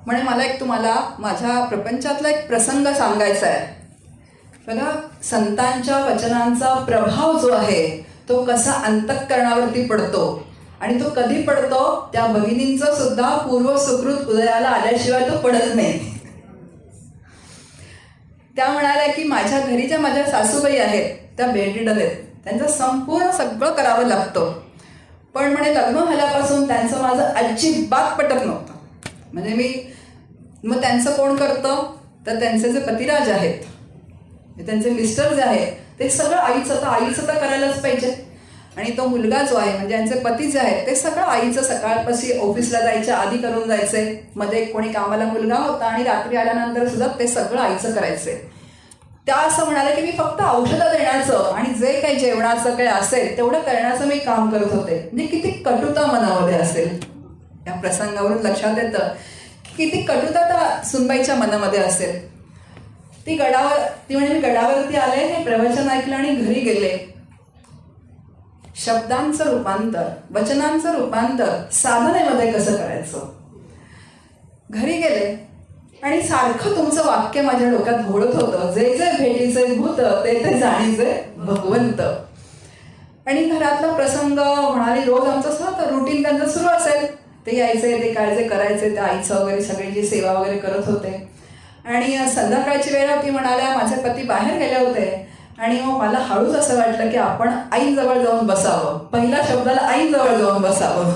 A: म्हणे मला एक तुम्हाला माझ्या प्रपंचातला एक प्रसंग सांगायचा आहे. बघा, संतांच्या वचनांचा प्रभाव जो आहे तो कसा अंतःकरणावरती पडतो, आणि तो कधी पडतो, त्या भगिनींचं सुद्धा पूर्व सुकृत उदयाला आल्याशिवाय तो पडत नाही. त्या म्हणाल्या की माझ्या घरी ज्या माझ्या सासूबाई आहेत त्या बेडरिडन आहेत, त्यांचं संपूर्ण सगळं करावं लागतं, पण म्हणे लग्न झाल्यापासून त्यांचं माझं अजिबात पटत नव्हतं. म्हणजे मग त्यांचं कोण करतं, तर त्यांचे जे पतिराज आहेत, त्यांचे मिस्टर जे आहेत, ते सगळं आईचं तर करायलाच पाहिजे. आणि तो मुलगा जो आहे म्हणजे यांचे पती जे आहेत ते सगळं आईचं सकाळपाशी ऑफिसला जायच्या आधी करून जायचे. मध्ये कोणी कामाला मुलगा होता आणि रात्री आल्यानंतर सुद्धा ते सगळं आईचं करायचे. त्या असं म्हणाले की मी फक्त औषधं देण्याचं आणि जे काही जेवणाचं काही असेल तेवढं करण्याचं मी काम करत होते. म्हणजे किती कटुता मनामध्ये असेल. या प्रसंगावरून लक्षात येतं की किती कटुता त्या सुनबाईच्या मनामध्ये असेल. ती म्हणे मी गडावरती आले, हे प्रवचन ऐकलं आणि घरी गेले. शब्दांचं रूपांतर, वचनांचं रूपांतर साधनेमध्ये कसं करायचं. घरी गेले आणि सारखं तुमचं वाक्य माझ्या डोक्यात घोळत होतं, जे जे भेटीचे भूत ते ते जाणीचे भगवंत. आणि घरातला प्रसंग म्हणाली रोज आमचं रुटीन त्यांचं सुरू असेल. ते यायचे, ते काय जे करायचे, त्या आईचं वगैरे सगळी जी सेवा वगैरे करत होते. आणि संध्याकाळची वेळ होती, म्हणाल्या माझे पती बाहेर गेले होते आणि मग मला हळूच असं वाटलं की आपण आईजवळ जाऊन बसावं. पहिल्या शब्दाला आईजवळ जाऊन बसावं.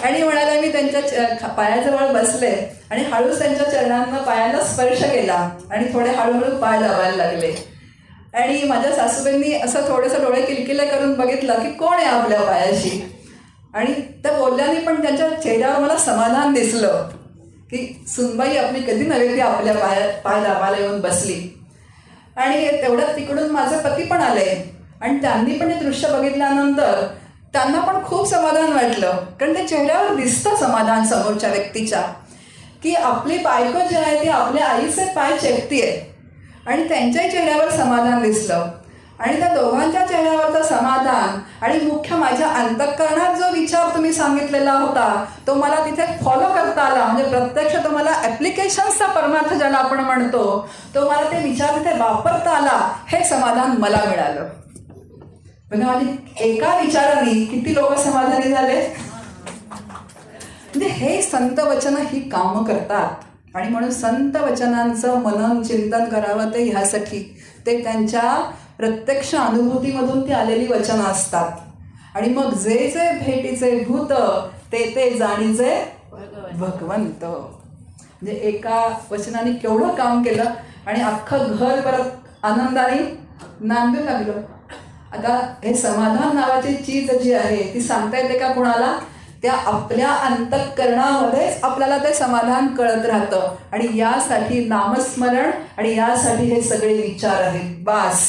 A: आणि म्हणाल्या मी त्यांच्या पायाजवळ बसले आणि हळूच त्यांच्या चरणांना पायाला स्पर्श केला आणि थोडे हळूहळू पाय दाबायला लागले. आणि माझ्या सासूबाईंनी असं थोडंसं डोळे किलकिले करून बघितलं की कोण आहे आपल्या पायाशी. आणि त्या बोलल्याने पण त्यांच्या चेहऱ्यावर मला समाधान दिसलं की सुनबाई आपली कधी नव्हे ती आपल्या पाय दाबायला येऊन बसली. आणि तेवढ्यात तिकडून माझे पती पण आले आणि त्यांनी पण हे दृश्य बघितल्यानंतर त्यांना पण खूप समाधान वाटलं. कारण ते चेहऱ्यावर दिसतं समाधान समोरच्या व्यक्तीच्या की आपली बायको जी आहे ती आपल्या आईचे पाय चेपतीये. आणि त्यांच्याही चेहऱ्यावर समाधान दिसलं. आणि त्या दोघांच्या चेहऱ्यावरचं समाधान आणि मुख्य माझ्या अंतःकरणात जो विचार तुम्ही सांगितलेला होता तो मला तिथे फॉलो करता आला. म्हणजे प्रत्यक्ष तो मला ॲप्लिकेशन्सचा परमार्थ ज्याला आपण म्हणतो तो मला ते विचार तिथे वापरता आला. हे समाधान मला मिळालं. बघा, आणि एका विचाराने किती लोक समाधानी झाले. म्हणजे हे संत वचन ही कामं करतात. आणि म्हणून संत वचनांचं मनन चिंतन करावं ते ह्यासाठी ते त्यांच्या प्रत्यक्ष अनुभूतीमधून ती आलेली वचनं असतात. आणि मग जे जे भेटीचे भूत ते ते जाणीचे भगवंत. म्हणजे एका वचनाने केवढं काम केलं आणि अख्खं घर परत आनंदाने नांदू लागलं. आता हे समाधान नावाची चीज जी आहे ती सांगता येते का कुणाला. त्या आपल्या अंतःकरणामध्येच आपल्याला ते समाधान कळत राहतं. आणि यासाठी नामस्मरण आणि यासाठी हे सगळे विचार आहेत. बास.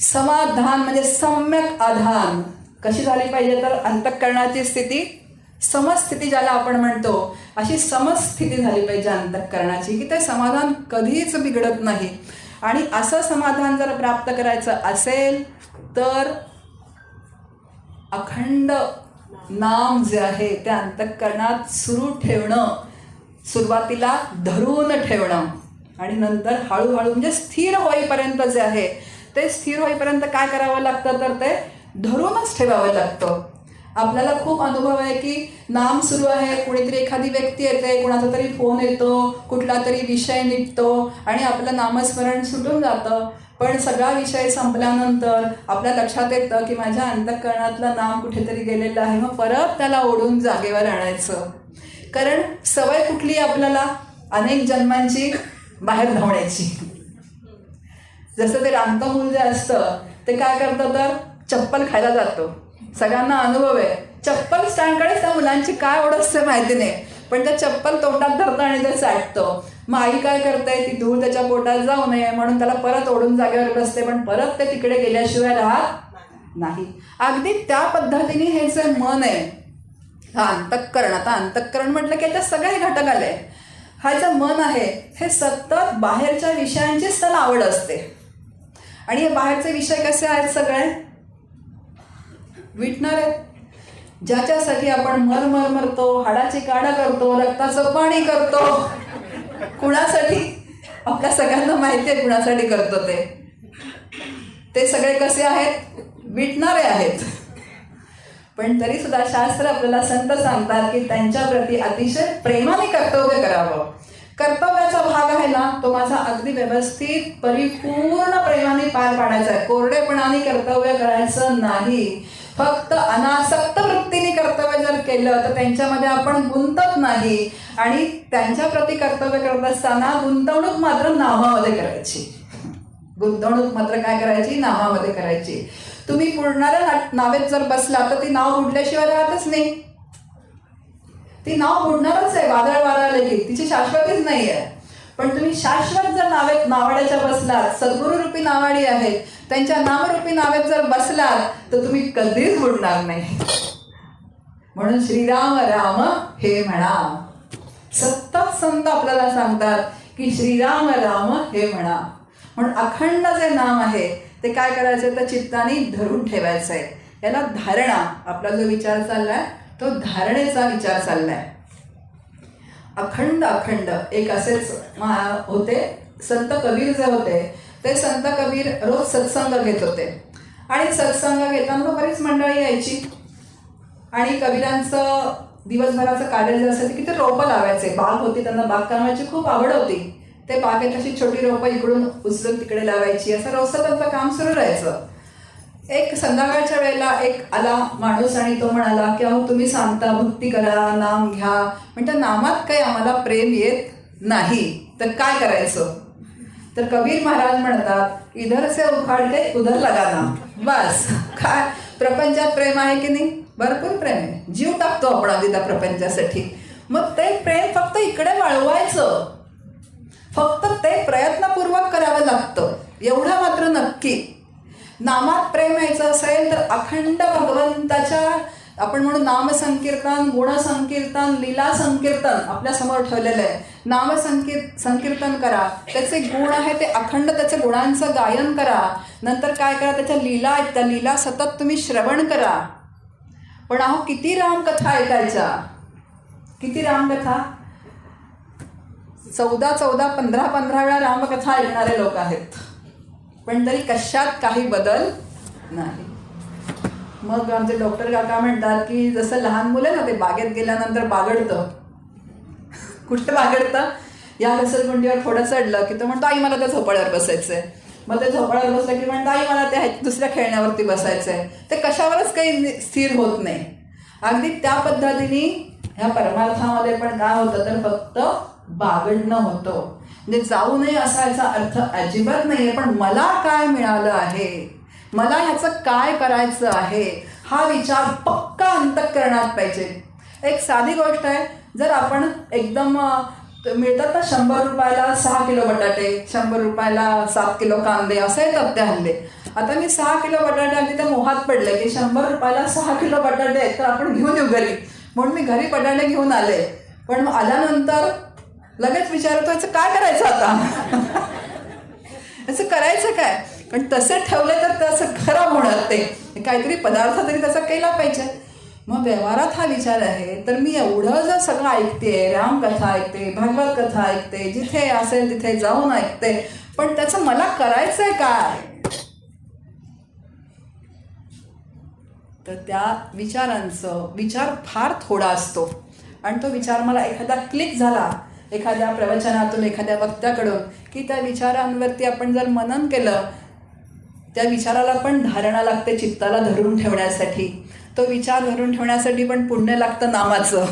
A: समाधान म्हणजे सम्यक आधान कशी झाली पाहिजे तर अंतःकरणाची स्थिती समस्थिती ज्याला आपण म्हणतो अशी समस्थिती झाली पाहिजे अंतःकरणाची की ते समाधान कधीच बिघडत नाही. आणि असं समाधान जर प्राप्त करायचं असेल तर अखंड नाम जे आहे ते अंतःकरणात सुरू ठेवणं, सुरुवातीला धरून ठेवणं आणि नंतर हळूहळू म्हणजे स्थिर होईपर्यंत जे आहे ते स्थिर होईपर्यंत काय करावं लागतं तर ते धरूनच ठेवावं लागतं. आपल्याला खूप अनुभव आहे की नाम सुरू आहे, कुणीतरी एखादी व्यक्ती येते, कुणाचा तरी फोन येतो, कुठला तरी विषय निघतो आणि आपलं नामस्मरण सुटून जातं. पण सगळा विषय संपल्यानंतर आपल्या लक्षात येतं की माझ्या अंतःकरणातलं नाम कुठेतरी गेलेलं आहे. मग परत त्याला ओढून जागेवर आणायचं. कारण सवय कुठली आपल्याला अनेक जन्मांची बाहेर धावण्याची. जसं ते रामतं मूल जे असतं ते काय करतं तर चप्पल खायला जातो. सगळ्यांना अनुभव आहे, चप्पल स्टँडकडे त्या मुलांची काय ओढ असते माहिती नाही, पण त्या चप्पल तोंडात धरतं आणि ते चाटतं. मग आई काय करते, ती धूळ त्याच्या पोटात जाऊ नये म्हणून त्याला परत ओढून जागेवर बसते, पण परत ते तिकडे गेल्याशिवाय राहत नाही. अगदी त्या पद्धतीने हे जे मन आहे, हा अंतःकरण, आता अंतःकरण म्हटलं की याच्यात सगळे घटक आले. हा जे मन आहे हे सतत बाहेरच्या विषयांचीच त्याला आवड असते. आणि हे बाहेरचे विषय कसे आहेत, सगळे विटणार आहेत. ज्याच्यासाठी आपण मरतो, हाडाची काढा करतो, रक्ताचं पाणी करतो, कुणासाठी आपल्या सगळ्यांना माहिती आहे कुणासाठी करतो ते सगळे कसे आहेत, विटणारे आहेत. पण तरी सुद्धा शास्त्र आपल्याला संत सांगतात की त्यांच्या प्रती अतिशय प्रेमाने कर्तव्य करावं. कर्तव्याचा भाग आहे ना तो माझा अगदी व्यवस्थित परिपूर्ण प्रेमाने पार पाडायचा आहे. कोरडेपणाने कर्तव्य करायचं नाही. फक्त अनासक्त वृत्तीने कर्तव्य जर केलं तर त्यांच्यामध्ये आपण गुंतत नाही. आणि त्यांच्या प्रती कर्तव्य करत असताना गुंतवणूक मात्र नामामध्ये करायची. गुंतवणूक मात्र काय करायची, नामामध्ये करायची. तुम्ही बुडणाऱ्या नावेत जर बसला तर ती नाव बुडल्याशिवाय राहतच नाही. ती नाव बुडणारच आहे, वादळ वारा आले की तिची शाश्वतीच नाही आहे. पण तुम्ही शाश्वत जर नावाड्याच्या बसलात, सद्गुरूरूपी नावाडी आहेत, त्यांच्या नामरूपी नावेत जर बसलात तर तुम्ही कधीच बुडणार नाही. म्हणून श्रीराम राम हे म्हणा. सतत संत आपल्याला सांगतात की श्रीराम राम हे म्हणा. म्हणून अखंड जे नाम आहे ते काय करायचं तर चित्ताने धरून ठेवायचं आहे. याला धारणा, आपला जो विचार चाललाय तो धारणेचा विचार चाललाय. अखंड एक असेच होते संत कबीर जे होते ते संत कबीर रोज सत्संग घेत होते. आणि सत्संग घेताना बरीच मंडळी यायची आणि कबीरांचं दिवसभराचं कार्य जे असायचं की ते रोपं लावायचे. बाग होती, त्यांना बागकामाची खूप आवड होती. ते बागेत अशी छोटी रोपं इकडून उचलून तिकडे लावायची. असं रोजचं त्यांचं काम सुरू राहायचं. एक संध्याकाळच्या वेळेला एक आला माणूस आणि तो म्हणाला की अहो तुम्ही सांगता भक्ती करा, नाम घ्या, म्हणता नामात काही आम्हाला प्रेम येत नाही, तर काय करायचं. तर कबीर महाराज म्हणतात इधर से उखाड के उधर लगाना. बस, काय प्रपंचात प्रेम आहे की नाही, भरपूर प्रेम आहे. जीव टाकतो आपण अगदी त्या प्रपंचासाठी. मग ते प्रेम फक्त इकडे वळवायचं, फक्त ते प्रयत्नपूर्वक करावं लागतं, एवढं मात्र नक्की. नामात प्रेम यायचं असेल तर अखंड भगवंताच्या आपण म्हणून नामसंकीर्तन, गुणसंकीर्तन, लीला संकीर्तन आपल्या समोर ठेवलेलं आहे. संकीर्तन करा, त्याचे गुण आहे ते अखंड त्याच्या गुणांचं गायन करा. नंतर काय करा, त्याच्या लीला आहेत त्या लीला सतत तुम्ही श्रवण करा. पण अहो किती रामकथा ऐकायच्या, किती रामकथा, 14 15 वेळा रामकथा ऐकणारे लोक आहेत. पण तरी कशात काही बदल नाही. मग आमचे डॉक्टर काका म्हणतात की जसं लहान मुलं ना ते बागेत गेल्यानंतर बागडतं. कुठं बागडतं, या घसरगुंडीवर थोडं चढलं की तो म्हणतो आई मला त्या झोपाळ्यावर बसायचंय. मग ते झोपाळ्यावर बसलं की म्हणतो आई मला त्या दुसऱ्या खेळण्यावरती बसायचंय. ते कशावरच काही स्थिर होत नाही. अगदी त्या पद्धतीने ह्या परमार्थामध्ये पण काय होतं तर फक्त बागडणं होतं. म्हणजे जाऊ नये असा याचा अर्थ अजिबात नाहीये. पण मला काय मिळालं आहे, मला ह्याचं काय करायचं आहे, हा विचार पक्का अंतःकरणात पाहिजे. एक साधी गोष्ट आहे, जर आपण एकदम मिळतात ना 100 रुपयाला 6 किलो बटाटे, 100 रुपयाला 7 किलो कांदे, असं येतात ते हल्ले. आता मी 6 किलो बटाटे अगदी त्या मोहात पडले की 100 रुपयाला 6 किलो बटाटे आहेत तर आपण घेऊन येऊ घरी. म्हणून मी घरी बटाटे घेऊन आले. पण आल्यानंतर लगेच विचारतो याचं काय करायचं आता. असं करायचं काय? पण तसे ठेवले तर तसं खराब होणार ते, काहीतरी पदार्थ तरी त्याचा केला पाहिजे. मग व्यवहारात हा विचार आहे, तर मी एवढं जर सगळं ऐकते, रामकथा ऐकते, भागवत कथा ऐकते, जिथे असेल तिथे जाऊन ऐकते, पण त्याचं मला करायचंय काय? तर त्या विचार फार थोडा असतो आणि तो विचार मला एखादा क्लिक झाला एखाद्या प्रवचनातून, एखाद्या वक्त्याकडून, की त्या विचारांवरती आपण जर मनन केलं, त्या विचाराला पण धारणा लागते चित्ताला धरून ठेवण्यासाठी. तो विचार धरून ठेवण्यासाठी पण पुण्य लागतं नामाचं.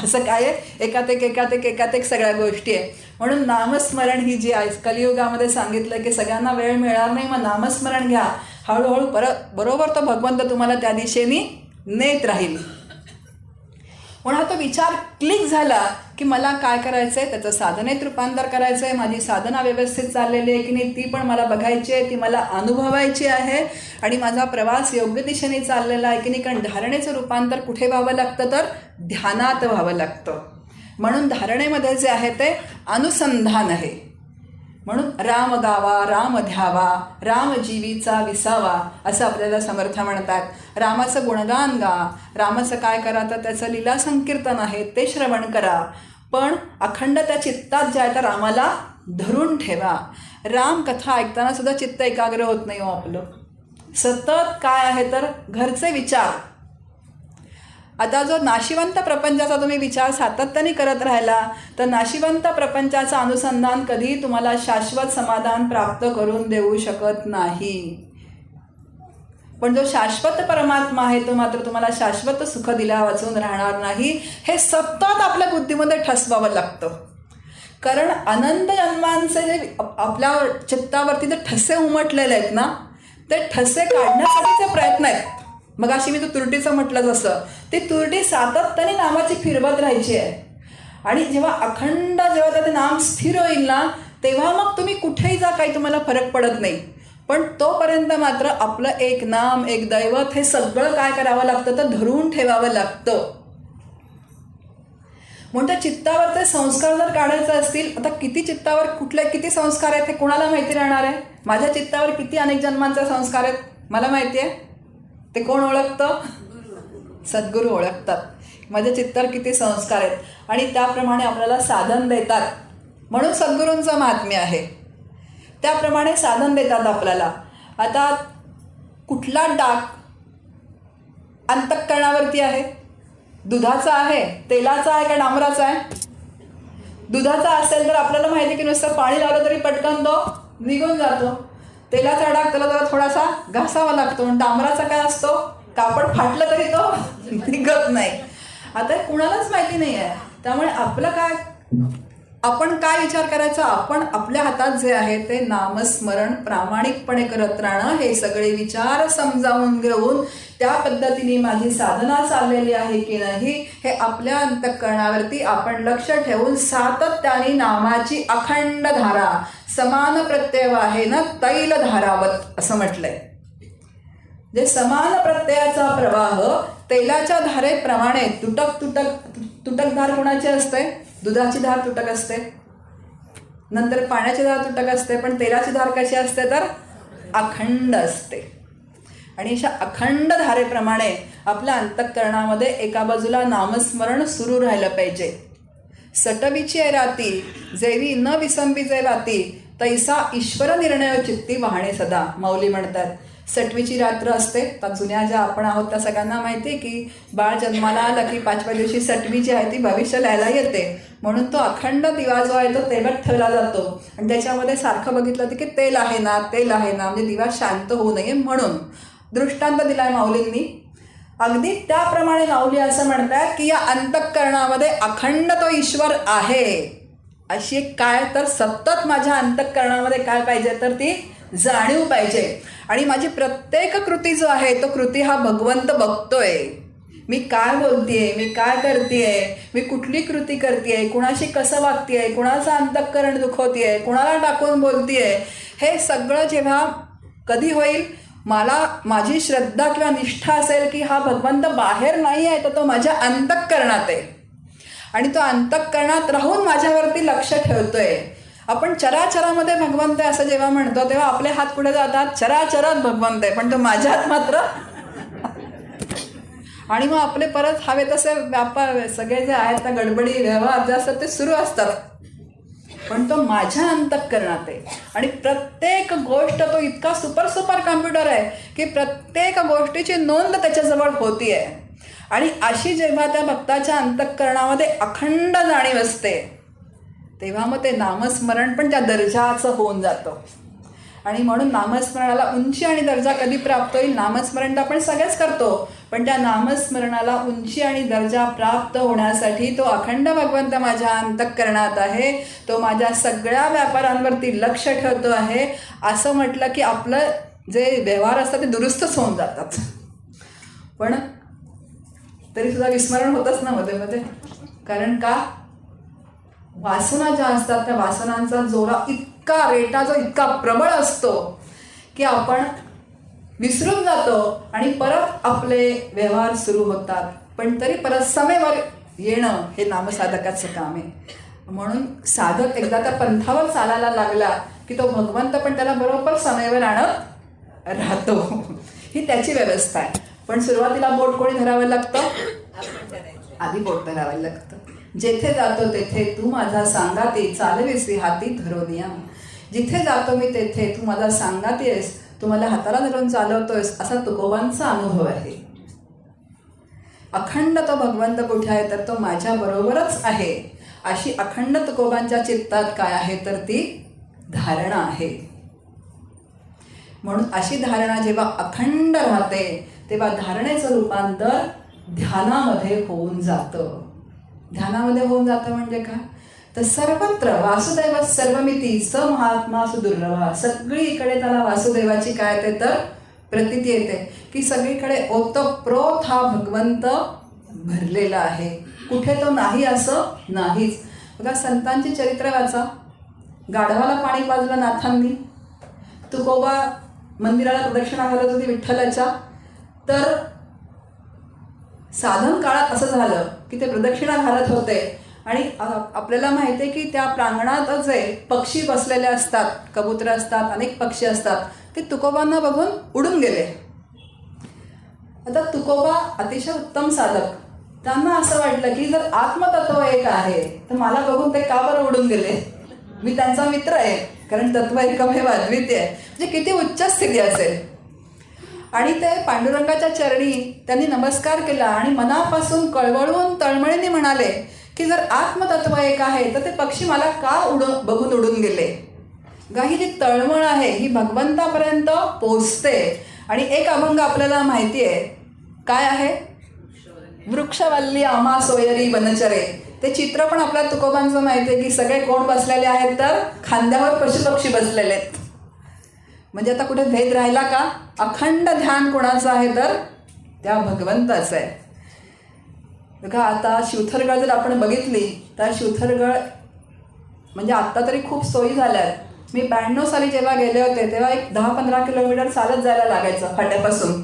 A: असं काय आहे, एकात एक सगळ्या गोष्टी आहे. म्हणून नामस्मरण ही जी आहे, कलियुगामध्ये सांगितलं की सगळ्यांना वेळ मिळणार नाही, मग नामस्मरण घ्या. हळूहळू बरोबर तो भगवंत तुम्हाला त्या दिशेने नेत राहील. म्हणून हा तो विचार क्लिक झाला की मला काय करायचं आहे, त्याचं साधनेत रूपांतर करायचं आहे, माझी साधना व्यवस्थित चाललेली आहे की नाही ती पण मला बघायची आहे, ती मला अनुभवायची आहे, आणि माझा प्रवास योग्य दिशेने चाललेला आहे की नाही. कारण धारणेचं रूपांतर कुठे व्हावं लागतं, तर ध्यानात व्हावं लागतं. म्हणून धारणेमध्ये जे आहे ते अनुसंधान आहे. म्हणून राम गावा, राम ध्यावा, राम जीवीचा विसावा, असं आपल्याला समर्थ म्हणतात. रामाचं गुणगान गा, रामाचं काय करा, तर त्याचं लीला संकीर्तन आहे ते श्रवण करा, पण अखंड त्या चित्तात जे आहे तर रामाला धरून ठेवा. राम कथा ऐकताना सुद्धा चित्त एकाग्र होत नाही हो आपलं. सतत काय आहे तर घरचे विचार. आता जो नाशिवंत प्रपंचाचा तुम्ही विचार सातत्याने करत राहिला तर नाशिवंत प्रपंचाचं अनुसंधान कधी तुम्हाला शाश्वत समाधान प्राप्त करून देऊ शकत नाही. पण जो शाश्वत परमात्मा आहे तो मात्र तुम्हाला शाश्वत सुख दिल्या वाचून राहणार नाही. हे सतत आपल्या बुद्धीमध्ये ठसवावं लागतं. कारण अनंत जन्मांचे जे आपल्या चित्तावरती जे ठसे उमटलेले आहेत ना, ते ठसे काढण्यासाठीचे प्रयत्न आहेत. मग अशी मी तो तुरटीचं म्हटलं जसं, ती तुरटी सातत्याने नामाची फिरवत राहायची आहे. आणि जेव्हा ते नाम स्थिर होईल ना, तेव्हा मग तुम्ही कुठेही जा, काही तुम्हाला फरक पडत नाही. पण तोपर्यंत मात्र आपलं एक नाम, एक दैवत, हे सगळं काय करावं लागतं, तर धरून ठेवावं लागतं. म्हणून त्या चित्तावरचे संस्कार जर काढायचे असतील, आता किती चित्तावर किती संस्कार आहेत हे कोणाला माहिती राहणार आहे? माझ्या चित्तावर किती अनेक जन्मांचे संस्कार आहेत मला माहिती आहे. ते कोण ओळखतं? सद्गुरू ओळखतात. माझ्या चित्तावर किती संस्कार आहेत आणि त्याप्रमाणे आपल्याला साधन देतात. म्हणून सद्गुरूंचं महात्म्य आहे, त्याप्रमाणे साधन देतात आपल्याला. आता कुठला डाग अंतःकरणावरती आहे? दुधाचा आहे, तेलाचा आहे का डांबराचा आहे? दुधाचा असेल तर आपल्याला माहिती की नुसतं पाणी लावलं तरी पटकन तो निघून जातो. तेलाचा डाग त्याला जरा थोडासा घासावा लागतो. आणि डांबराचा काय असतो, कापड फाटलं तरी तो निघत नाही. आता कुणालाच माहिती नाही आहे. त्यामुळे आपलं काय, आपण काय विचार करायचा, आपण आपल्या हातात जे आहे ते नामस्मरण प्रामाणिकपणे करत राहणं, हे सगळे विचार समजावून घेऊन त्या पद्धतीने माझी साधना चाललेली आहे की नाही हे आपल्या अंतःकरणावरती आपण लक्ष ठेवून सातत्याने नामाची अखंड धारा, समान प्रत्यय आहे ना तैल धारावत असं म्हटलंय. जे समान प्रत्ययाचा प्रवाह तैलाच्या धारेप्रमाणे तुटक धार कोणाची असते? दुधाची धार तुटक असते, नंतर पाण्याची धार तुटक असते, पण तेलाची धार कशी असते तर अखंड असते. आणि अशा अखंड धारेप्रमाणे आपल्या अंतःकरणामध्ये एका बाजूला नामस्मरण सुरू राहिलं पाहिजे. सटवीची आहे राती जेवी न विसंबीचे वाती, तैसा ईश्वर निर्णय चित्ती वाहणे सदा, माऊली म्हणतात. सटवीची रात्र असते, तर जुन्या ज्या आपण आहोत त्या सगळ्यांना माहिती आहे की बाळ जन्माला आलं की 5व्या दिवशी सटवी जी आहे ती भविष्य लिहायला येते. म्हणून तो अखंड दिवा जो आहे तो तेलात ठेवला जातो आणि त्याच्यामध्ये सारखं बघितलं होतं की तेल आहे ना, म्हणजे दिवा शांत होऊ नये म्हणून दृष्टांत दिलाय माऊलींनी. अगदी त्याप्रमाणे माऊली असं म्हणतात की या अंतःकरणामध्ये अखंड तो ईश्वर आहे. अशी एक काय तर सतत माझ्या अंतःकरणामध्ये काय पाहिजे तर ती जाणीव पाहिजे. आणि माझी प्रत्येक कृती जो आहे तो कृती हा भगवंत बघतोय. मी काय बोलतेय, मी काय करतेय, मी कुठली कृती करतेय, कुणाशी कसं वागतेय, कुणाचं अंतःकरण दुखवतेय, कुणाला टाकून बोलतेय, हे सगळं जेव्हा कधी होईल, मला माझी श्रद्धा किंवा निष्ठा असेल की हा भगवंत बाहेर नाही आहे तर तो माझ्या अंतःकरणात आहे आणि तो अंतःकरणात राहून माझ्यावरती लक्ष ठेवतोय. आपण चराचरामध्ये भगवंत आहे असं जेव्हा म्हणतो तेव्हा आपले हात पुढे जातात, चराचरात भगवंत आहे, पण तो माझ्या हात मात्र आणि मग आपले परत हवे तसे व्यापार सगळे जे आहेत त्या गडबडी व्यवहार जे असतात ते सुरू असतात, पण तो माझ्या अंतःकरणात आहे. आणि प्रत्येक गोष्ट तो इतका सुपर कॉम्प्युटर आहे की प्रत्येक गोष्टीची नोंद त्याच्याजवळ होतीये. आणि अशी जेव्हा त्या भक्ताच्या अंतःकरणामध्ये अखंड जाणीव असते तेव्हा मग ते नामस्मरण पण त्या दर्जाचं होऊन जातं. आणि म्हणून नामस्मरणाला उंची आणि दर्जा कधी प्राप्त होईल? नामस्मरण तर आपण सगळेच करतो, पण त्या नामस्मरणाला उंची आणि दर्जा प्राप्त होण्यासाठी तो अखंड भगवंत माझ्या अंतःकरणात आहे, तो माझ्या सगळ्या व्यापारांवरती लक्ष ठेवतो आहे असं म्हटलं की आपलं जे व्यवहार असतात ते दुरुस्तच होऊन जातात. पण तरीसुद्धा विस्मरण होतच ना मध्ये मध्ये. कारण का? वासना ज्या असतात त्या वासनांचा जोरा इतका रेटा जो इतका प्रबळ असतो की आपण विसरून जातो आणि परत आपले व्यवहार सुरू होतात. पण तरी परत समेवर येणं हे नामसाधकाचं काम आहे. म्हणून साधक एकदा त्या पंथावर चालायला लागला की तो भगवंत पण त्याला बरोबर समेवर आणत राहतो. ही त्याची व्यवस्था आहे. पण सुरुवातीला बोट कोणी धरावं लागतं? आधी बोट धरावं लागतं. जेथे जातो तेथे तू माझा सांगाती, चालविसी हाती धरोनिया. जिथे जातो मी तेथे तू माझा सांगाती आहेस, तू मला हाताला धरून चालवतोयस, असा तुकोबांचा अनुभव आहे. अखंड तो भगवंत कुठे आहे? तर तो माझ्या बरोबरच आहे. अशी अखंड तुकोबांच्या चित्तात काय आहे? तर ती धारणा आहे. म्हणून अशी धारणा जेव्हा अखंड राहते तेव्हा धारणेचं रूपांतर ध्यानामध्ये होऊन जातं. ध्यानामध्ये होऊन जातं म्हणजे काय? तर सर्वत्र वासुदेव सर्वमिती स महात्मा सुदुर्लभा. सगळीकडे त्याला वासुदेवाची काय येते? तर प्रतीती येते की सगळीकडे ओतप्रोत हा भगवंत भरलेला आहे. कुठे तो नाही असं नाहीच. बघा संतांची चरित्र वाचा. गाढवाला पाणी पाजलं नाथांनी, तुकोबा मंदिराला प्रदक्षिणा घालत होती विठ्ठलाच्या, तर साधन काळात असं झालं की ते प्रदक्षिणा घालत होते आणि आपल्याला माहिती आहे की त्या प्रांगणातच जे पक्षी बसलेले असतात, कबूतर असतात, अनेक पक्षी असतात, ते तुकोबांना बघून उडून गेले. आता तुकोबा अतिशय उत्तम साधक, त्यांना असं वाटलं की जर आत्मतत्व एक आहे तर मला बघून ते का बरं उडून गेले? मी त्यांचा मित्र आहे, कारण तत्व एकमेव अद्वितीय आहे. म्हणजे किती उच्च स्थिती असेल. आणि ते पांडुरंगाच्या चरणी त्यांनी नमस्कार केला आणि मनापासून कळवळून तळमळीने म्हणाले की जर आत्मतत्व एक आहे तर ते पक्षी मला का बघून उडून गेले? ही जी तळमळ आहे ही भगवंतापर्यंत पोचते. आणि एक अभंग आपल्याला माहिती आहे काय आहे? वृक्षवल्ली आम्हा सोयरी बनचरे. ते चित्र पण आपल्या तुकोबांचं माहिती आहे की सगळे कोण बसलेले आहेत? तर खांद्यावर पशुपक्षी बसलेले आहेत. म्हणजे आता कुठे भेद राहिला का? अखंड ध्यान कोणाचं आहे? तर त्या भगवंताचं आहे. बघा आता शिवथरगड जर आपण बघितली तर शिवथरगड म्हणजे आत्ता तरी खूप सोयी झाल्या आहेत. मी 92 साली जेव्हा गेले होते तेव्हा एक 10-15 किलोमीटर चालत जायला लागायचं फाट्यापासून.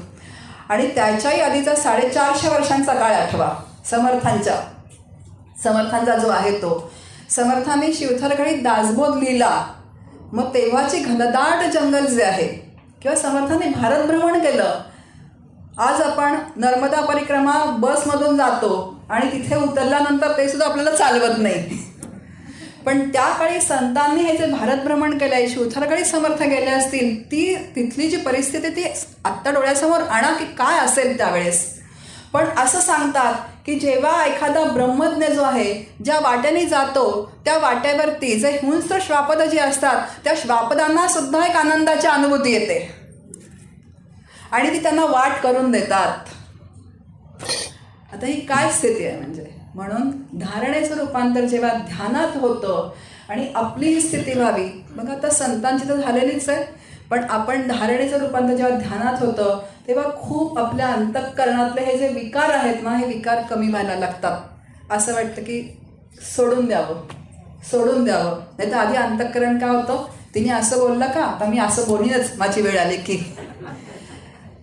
A: आणि त्याच्याही आधीचा 450 वर्षांचा काळ आठवा. समर्थांचा जो आहे तो. समर्थांनी शिवथरगडी दासबोध लिहिला. मग तेव्हाची घनदाट जंगल जे आहे किंवा समर्थांनी भारत भ्रमण केलं. आज आपण नर्मदा परिक्रमा बसमधून जातो आणि तिथे उतरल्यानंतर ते सुद्धा आपल्याला चालवत नाही. पण त्या काळी संतांनी हे जे भारत भ्रमण केलं आहे, शिवथरगडी समर्थ गेले असतील, ती तिथली जी परिस्थिती ती आत्ता डोळ्यासमोर आणा की काय असेल त्यावेळेस. पण असं सांगतात की जेव्हा एखादा ब्रह्मज्ञ जो आहे ज्या वाट्याने जातो त्या वाट्यावरती जे हिंस्र श्वापद जे असतात त्या श्वापदांना सुद्धा एक आनंदाची अनुभूती येते आणि ती त्यांना वाट करून देतात. आता ही काय स्थिती आहे? म्हणजे म्हणून धारणेचं रूपांतर जेव्हा ध्यानात होतं आणि आपली ही स्थिती व्हावी. बघा आता संतांची तर झालेलीच आहे, पण आपण धारणेचं रूपांतर जेव्हा ध्यानात होतं तेव्हा खूप आपल्या अंतःकरणातले हे जे विकार आहेत ना, हे विकार कमी व्हायला लागतात. असं वाटतं की सोडून द्यावं. नाही तर आधी अंतःकरण काय होतं? तिने असं बोललं का, आता मी असं बोलीनच माझी वेळ आली की.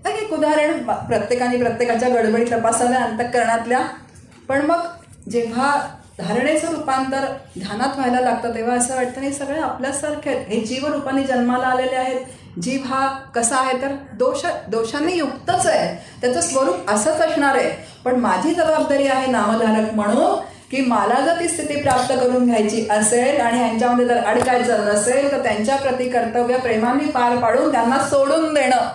A: तर एक उदाहरण प्रत्येकाने प्रत्येकाच्या गडबडी तपासाव्या अंतःकरणातल्या. पण मग जेव्हा धारणेचं रूपांतर ध्यानात व्हायला लागतं तेव्हा असं वाटतं हे सगळे आपल्यासारखे आहेत, हे जीवरूपाने जन्माला आलेले आहेत. जीव हा कसा आहे तर दोषांनी युक्तच आहे, त्याचं स्वरूप असंच असणार आहे. पण माझी जबाबदारी आहे नामधारक म्हणून की मला जर ती स्थिती प्राप्त करून घ्यायची असेल आणि यांच्यामध्ये जर अडकायचं नसेल तर त्यांच्या प्रति कर्तव्य प्रेमाने पार पाडून त्यांना सोडून देणं,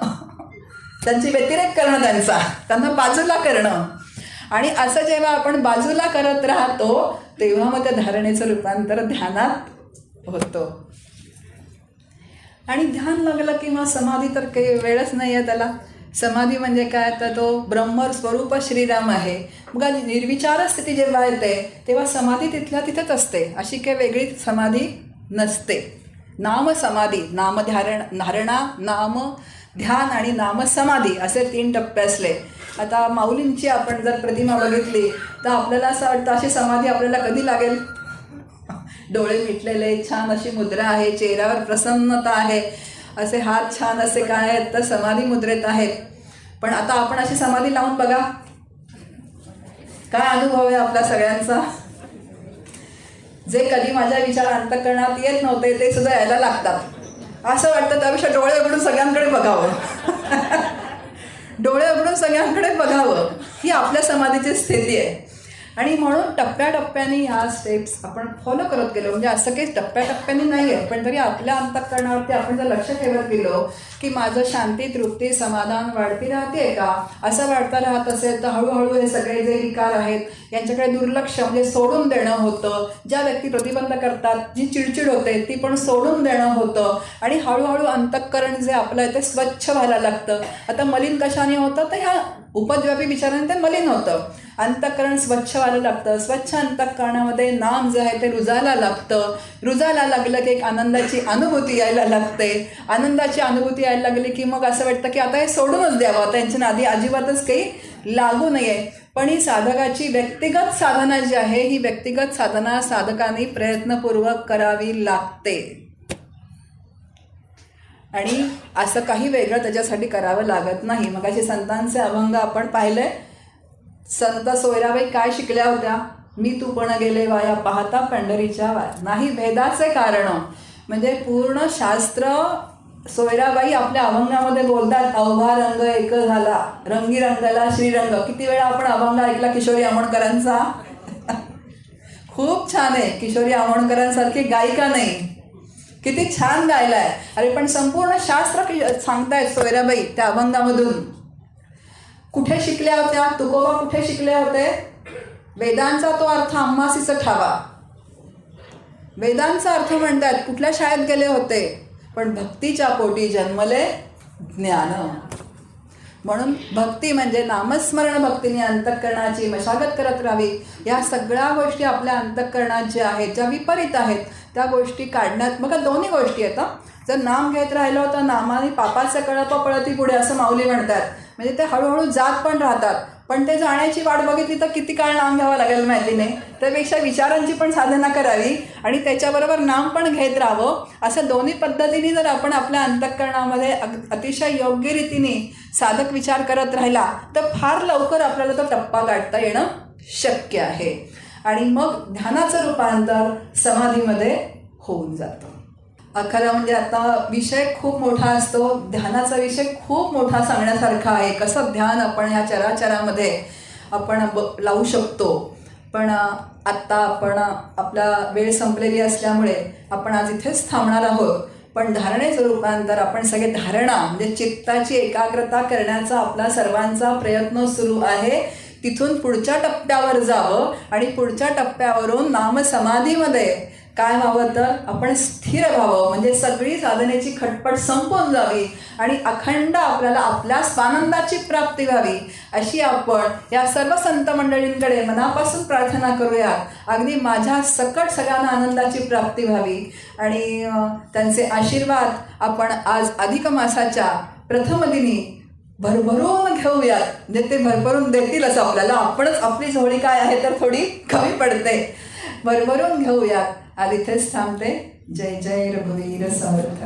A: त्यांची व्यतिरेक करणं, त्यांना बाजूला करणं. आणि असं जेव्हा आपण बाजूला करत राहतो तेव्हा मग त्या धारणेचं रूपांतर ध्यानात होतं. आणि ध्यान लागलं किंवा समाधी तर काही वेळच नाही आहे त्याला. समाधी म्हणजे काय तर तो ब्रह्मस्वरूप श्रीराम आहे. बघा निर्विचार स्थिती जेव्हा येते तेव्हा समाधी तिथल्या तिथेच असते, अशी काही वेगळी समाधी नसते. नाम समाधी, धारणा, नाम ध्यान आणि नाम समाधी असे 3 टप्पे असले. आता माऊलींची आपण जर प्रतिमा बघितली तर आपल्याला असं वाटतं अशी समाधी आपल्याला कधी लागेल. डोळे मिटलेले, छान अशी मुद्रा आहे, चेहऱ्यावर प्रसन्नता आहे, असे हात छान असे काय आहेत तर समाधी मुद्रेत आहेत. पण आता आपण अशी समाधी लावून बघा, काय अनुभव आहे आपल्या सगळ्यांचा. जे कधी माझ्या विचार अंतःकरणात येत नव्हते ते सुद्धा यायला लागतात. असं वाटतं त्यापेक्षा डोळे उघडून सगळ्यांकडे बघावं. डोळे उघडून सगळ्यांकडे बघावं ही आपल्या समाधीची स्थिती आहे. आणि म्हणून टप्प्याटप्प्याने ह्या स्टेप्स आपण फॉलो करत गेलो. म्हणजे असं काही टप्प्याटप्प्याने नाही आहे, पण तरी आपल्या अंतःकरणावरती आपण जर लक्ष ठेवत गेलो की माझं शांती, तृप्ती, समाधान वाढती राहते का, असं वाढता राहत असेल तर हळूहळू हे सगळे जे विकार आहेत यांच्याकडे दुर्लक्ष म्हणजे सोडून देणं होतं. ज्या व्यक्ती प्रतिबंध करतात, जी चिडचिड होते ती पण सोडून देणं होतं. आणि हळूहळू अंतःकरण जे आपलं आहे ते स्वच्छ व्हायला लागतं. आता मलिन कशाने होतं तर ह्या उपद्व्यापी विचाराने ते मलिन होतं. अंतःकरण स्वच्छ व्हायला लागतं. स्वच्छ अंतःकरणामध्ये नाम जे आहे ते रुजायला लागतं. रुजायला लागलं की एक आनंदाची अनुभूती यायला लागते. आनंदाची अनुभूती यायला लागली की मग असं वाटतं की आता हे सोडूनच द्यावं, त्यांच्या नादी अजिबातच काही लागू नये. पण ही साधकाची व्यक्तिगत साधना जी आहे ही व्यक्तिगत साधना साधकांनी प्रयत्नपूर्वक करावी लागते. आणि असं काही वेगळं त्याच्यासाठी करावं लागत नाही. मग असे संतांचे अभंग आपण पाहिले. संत सोयराबाई काय शिकल्या होत्या, मी तू पण गेले वाया पाहता पंढरीच्या वाया, नाही भेदाचे कारण. म्हणजे पूर्ण शास्त्र सोयराबाई आपल्या अभंगामध्ये बोलतात. अवघा रंग एक झाला, रंगी रंगला श्रीरंग. किती वेळा आपण अभंग ऐकला किशोरी आमोणकरांचा. खूप छान आहे. किशोरी आमोणकरांसारखी गायिका नाही, किती छान गायलाय. अरे पण संपूर्ण शास्त्र सांगतायत सोयराबाई त्या अभंगामधून. कुठे शिकल्या होत्या, तुकोबा कुठे शिकले होते. वेदांचा तो अर्थ आम्हासीच ठावा. वेदांचा अर्थ म्हणतात कुठल्या शाळेत गेले होते, पण भक्तीच्या पोटी जन्मले ज्ञान. म्हणून भक्ती म्हणजे नामस्मरण भक्तीने अंतःकरणाची मशागत करत राहावी. या सगळ्या गोष्टी आपल्या अंतःकरणात ज्या आहेत, ज्या विपरीत आहेत त्या गोष्टी काढण्यात. बघा दोन्ही गोष्टी आहेत. जर नाम घेत राहिलो तर नामाने पापाचं कळप पळती पुढे असं माऊली म्हणतात. म्हणजे ते हळूहळू जात पण राहतात. पण ते जाण्याची वाट बघितली तर किती काळ नाम घ्यावं लागेल माहिती नाही. त्यापेक्षा विचारांची पण साधना करावी आणि त्याच्याबरोबर नाम पण घेत राहावं. असं दोन्ही पद्धतीने जर आपण आपल्या अंतःकरणामध्ये अतिशय योग्य रीतीने साधक विचार करत राहिला तर फार लवकर आपल्याला तो टप्पा गाठता येणं शक्य आहे. आणि मग ध्यानाचं रूपांतर समाधीमध्ये होऊन जातं. खरं म्हणजे आता विषय खूप मोठा असतो. ध्यानाचा विषय खूप मोठा सांगण्यासारखा आहे. कसं ध्यान आपण ह्या चराचरामध्ये आपण लावू शकतो. पण आत्ता आपण आपला वेळ संपलेली असल्यामुळे आपण आज इथेच थांबणार आहोत. पण धारणेचं रूपांतर आपण सगळे धारणा म्हणजे चित्ताची एकाग्रता करण्याचा आपला सर्वांचा प्रयत्न सुरू आहे. तिथून पुढच्या टप्प्यावर जावं आणि पुढच्या टप्प्यावरून नामसमाधीमध्ये काय व्हावं तर आपण स्थिर व्हावं. म्हणजे सगळी साधनेची खटपट संपून जावी आणि अखंड आपल्याला आपल्या स्वानंदाची प्राप्ती व्हावी अशी आपण या सर्व संत मंडळींकडे मनापासून प्रार्थना करूया. अगदी माझ्या सकट सगळ्यांना आनंदाची प्राप्ती व्हावी आणि त्यांचे आशीर्वाद आपण आज अधिक मासाच्या प्रथम दिनी भरभरून घेऊयात. म्हणजे ते भरभरून देतीलच आपल्याला. आपणच आपली झोळी काय आहे तर थोडी कमी पडते. भरभरून घेऊयात. आज इथेच थांबते. जय जय रघुवीर समर्थ.